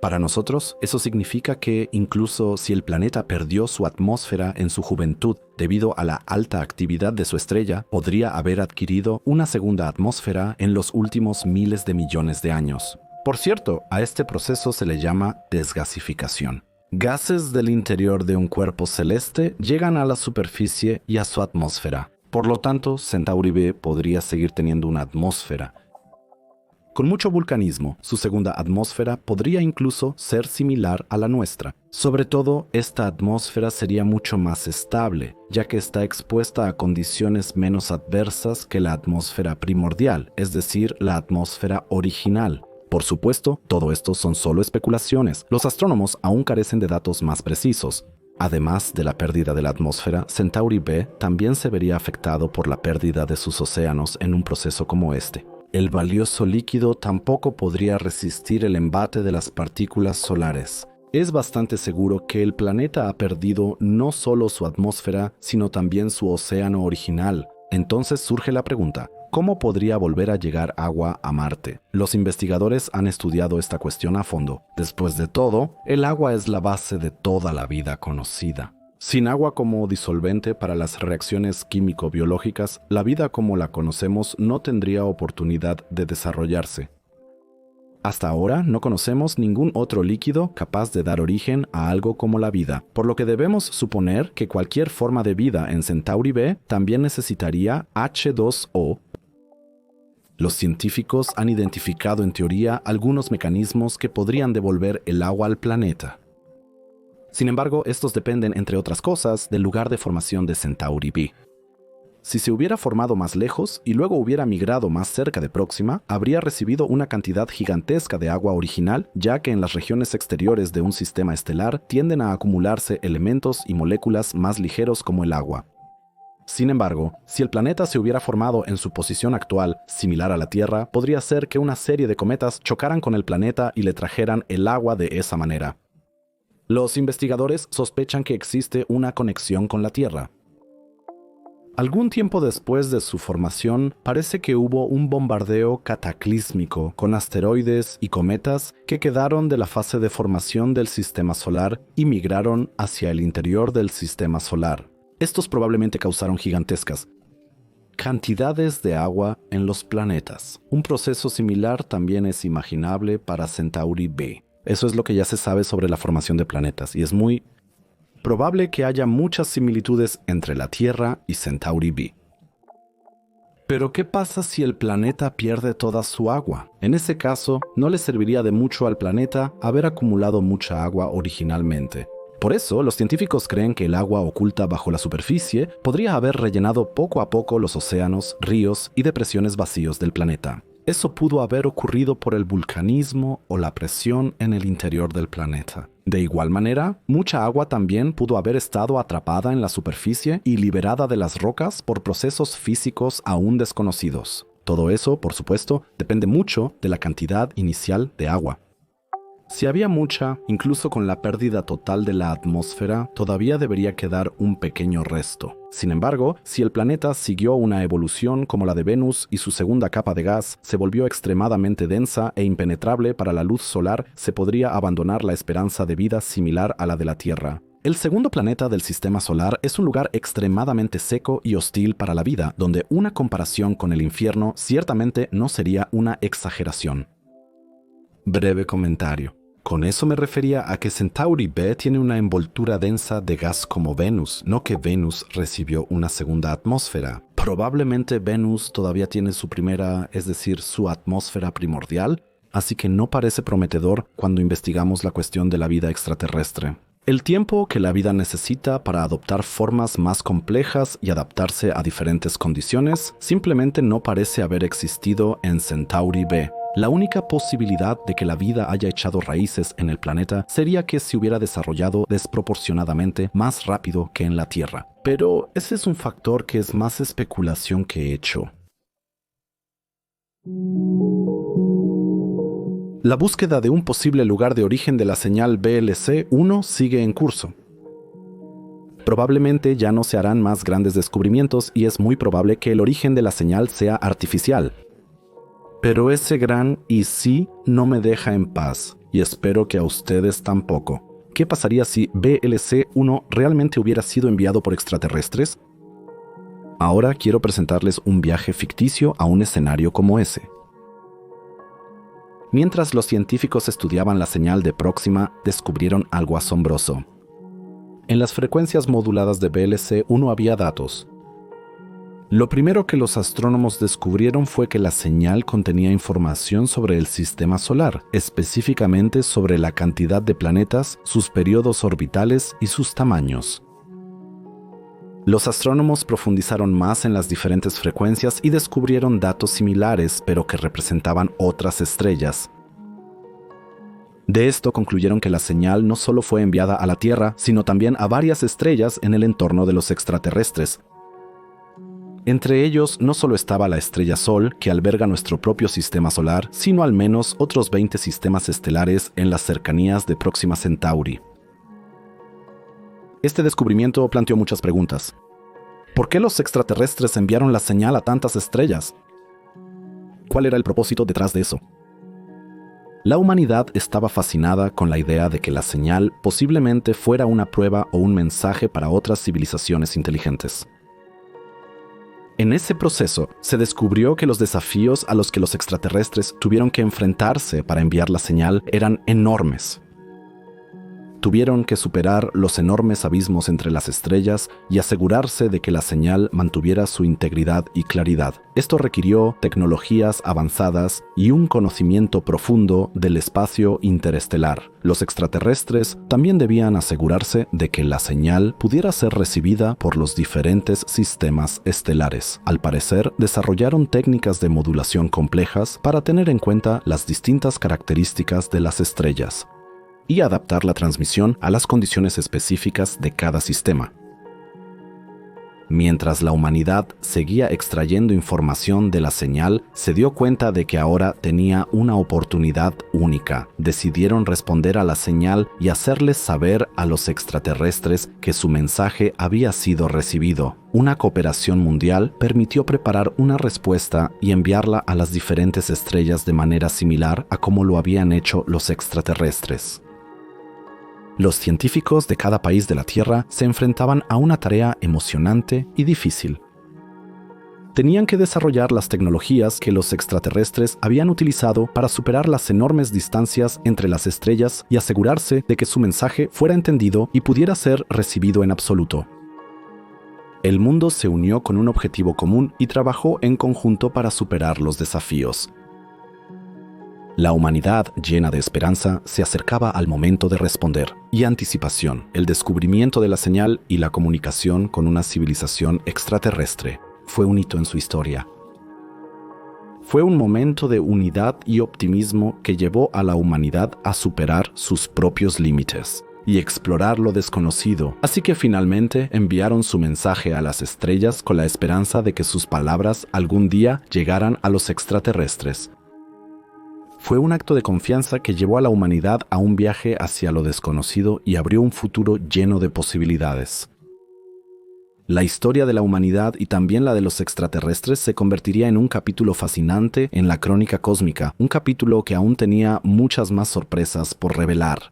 Para nosotros, eso significa que incluso si el planeta perdió su atmósfera en su juventud debido a la alta actividad de su estrella, podría haber adquirido una segunda atmósfera en los últimos miles de millones de años. Por cierto, a este proceso se le llama desgasificación. Gases del interior de un cuerpo celeste llegan a la superficie y a su atmósfera. Por lo tanto, Centauri B podría seguir teniendo una atmósfera. Con mucho vulcanismo, su segunda atmósfera podría incluso ser similar a la nuestra. Sobre todo, esta atmósfera sería mucho más estable, ya que está expuesta a condiciones menos adversas que la atmósfera primordial, es decir, la atmósfera original. Por supuesto, todo esto son solo especulaciones. Los astrónomos aún carecen de datos más precisos. Además de la pérdida de la atmósfera, Centauri B también se vería afectado por la pérdida de sus océanos en un proceso como este. El valioso líquido tampoco podría resistir el embate de las partículas solares. Es bastante seguro que el planeta ha perdido no solo su atmósfera, sino también su océano original. Entonces surge la pregunta, ¿cómo podría volver a llegar agua a Marte? Los investigadores han estudiado esta cuestión a fondo. Después de todo, el agua es la base de toda la vida conocida. Sin agua como disolvente para las reacciones químico-biológicas, la vida como la conocemos no tendría oportunidad de desarrollarse. Hasta ahora no conocemos ningún otro líquido capaz de dar origen a algo como la vida, por lo que debemos suponer que cualquier forma de vida en Centauri B también necesitaría H2O. Los científicos han identificado en teoría algunos mecanismos que podrían devolver el agua al planeta. Sin embargo, estos dependen, entre otras cosas, del lugar de formación de Centauri B. Si se hubiera formado más lejos y luego hubiera migrado más cerca de Próxima, habría recibido una cantidad gigantesca de agua original, ya que en las regiones exteriores de un sistema estelar tienden a acumularse elementos y moléculas más ligeros como el agua. Sin embargo, si el planeta se hubiera formado en su posición actual, similar a la Tierra, podría ser que una serie de cometas chocaran con el planeta y le trajeran el agua de esa manera. Los investigadores sospechan que existe una conexión con la Tierra. Algún tiempo después de su formación, parece que hubo un bombardeo cataclísmico con asteroides y cometas que quedaron de la fase de formación del sistema solar y migraron hacia el interior del sistema solar. Estos probablemente causaron gigantescas cantidades de agua en los planetas. Un proceso similar también es imaginable para Centauri B. Eso es lo que ya se sabe sobre la formación de planetas, y es muy probable que haya muchas similitudes entre la Tierra y Centauri B. Pero ¿qué pasa si el planeta pierde toda su agua? En ese caso, no le serviría de mucho al planeta haber acumulado mucha agua originalmente. Por eso, los científicos creen que el agua oculta bajo la superficie podría haber rellenado poco a poco los océanos, ríos y depresiones vacíos del planeta. Eso pudo haber ocurrido por el vulcanismo o la presión en el interior del planeta. De igual manera, mucha agua también pudo haber estado atrapada en la superficie y liberada de las rocas por procesos físicos aún desconocidos. Todo eso, por supuesto, depende mucho de la cantidad inicial de agua. Si había mucha, incluso con la pérdida total de la atmósfera, todavía debería quedar un pequeño resto. Sin embargo, si el planeta siguió una evolución como la de Venus y su segunda capa de gas se volvió extremadamente densa e impenetrable para la luz solar, se podría abandonar la esperanza de vida similar a la de la Tierra. El segundo planeta del sistema solar es un lugar extremadamente seco y hostil para la vida, donde una comparación con el infierno ciertamente no sería una exageración. Breve comentario. Con eso me refería a que Centauri B tiene una envoltura densa de gas como Venus, no que Venus recibió una segunda atmósfera. Probablemente Venus todavía tiene su primera, es decir, su atmósfera primordial, así que no parece prometedor cuando investigamos la cuestión de la vida extraterrestre. El tiempo que la vida necesita para adoptar formas más complejas y adaptarse a diferentes condiciones simplemente no parece haber existido en Centauri B. La única posibilidad de que la vida haya echado raíces en el planeta sería que se hubiera desarrollado desproporcionadamente más rápido que en la Tierra. Pero ese es un factor que es más especulación que hecho. La búsqueda de un posible lugar de origen de la señal BLC-1 sigue en curso. Probablemente ya no se harán más grandes descubrimientos y es muy probable que el origen de la señal sea artificial. Pero ese gran y sí no me deja en paz, y espero que a ustedes tampoco. ¿Qué pasaría si BLC-1 realmente hubiera sido enviado por extraterrestres? Ahora quiero presentarles un viaje ficticio a un escenario como ese. Mientras los científicos estudiaban la señal de Próxima, descubrieron algo asombroso. En las frecuencias moduladas de BLC-1 había datos. Lo primero que los astrónomos descubrieron fue que la señal contenía información sobre el sistema solar, específicamente sobre la cantidad de planetas, sus periodos orbitales y sus tamaños. Los astrónomos profundizaron más en las diferentes frecuencias y descubrieron datos similares, pero que representaban otras estrellas. De esto concluyeron que la señal no solo fue enviada a la Tierra, sino también a varias estrellas en el entorno de los extraterrestres. Entre ellos no solo estaba la estrella Sol, que alberga nuestro propio sistema solar, sino al menos otros 20 sistemas estelares en las cercanías de Próxima Centauri. Este descubrimiento planteó muchas preguntas. ¿Por qué los extraterrestres enviaron la señal a tantas estrellas? ¿Cuál era el propósito detrás de eso? La humanidad estaba fascinada con la idea de que la señal posiblemente fuera una prueba o un mensaje para otras civilizaciones inteligentes. En ese proceso, se descubrió que los desafíos a los que los extraterrestres tuvieron que enfrentarse para enviar la señal eran enormes. Tuvieron que superar los enormes abismos entre las estrellas y asegurarse de que la señal mantuviera su integridad y claridad. Esto requirió tecnologías avanzadas y un conocimiento profundo del espacio interestelar. Los extraterrestres también debían asegurarse de que la señal pudiera ser recibida por los diferentes sistemas estelares. Al parecer, desarrollaron técnicas de modulación complejas para tener en cuenta las distintas características de las estrellas y adaptar la transmisión a las condiciones específicas de cada sistema. Mientras la humanidad seguía extrayendo información de la señal, se dio cuenta de que ahora tenía una oportunidad única. Decidieron responder a la señal y hacerles saber a los extraterrestres que su mensaje había sido recibido. Una cooperación mundial permitió preparar una respuesta y enviarla a las diferentes estrellas de manera similar a como lo habían hecho los extraterrestres. Los científicos de cada país de la Tierra se enfrentaban a una tarea emocionante y difícil. Tenían que desarrollar las tecnologías que los extraterrestres habían utilizado para superar las enormes distancias entre las estrellas y asegurarse de que su mensaje fuera entendido y pudiera ser recibido en absoluto. El mundo se unió con un objetivo común y trabajó en conjunto para superar los desafíos. La humanidad, llena de esperanza, se acercaba al momento de responder, y anticipación, el descubrimiento de la señal y la comunicación con una civilización extraterrestre, fue un hito en su historia. Fue un momento de unidad y optimismo que llevó a la humanidad a superar sus propios límites y explorar lo desconocido, así que finalmente enviaron su mensaje a las estrellas con la esperanza de que sus palabras algún día llegaran a los extraterrestres. Fue un acto de confianza que llevó a la humanidad a un viaje hacia lo desconocido y abrió un futuro lleno de posibilidades. La historia de la humanidad y también la de los extraterrestres se convertiría en un capítulo fascinante en la crónica cósmica, un capítulo que aún tenía muchas más sorpresas por revelar.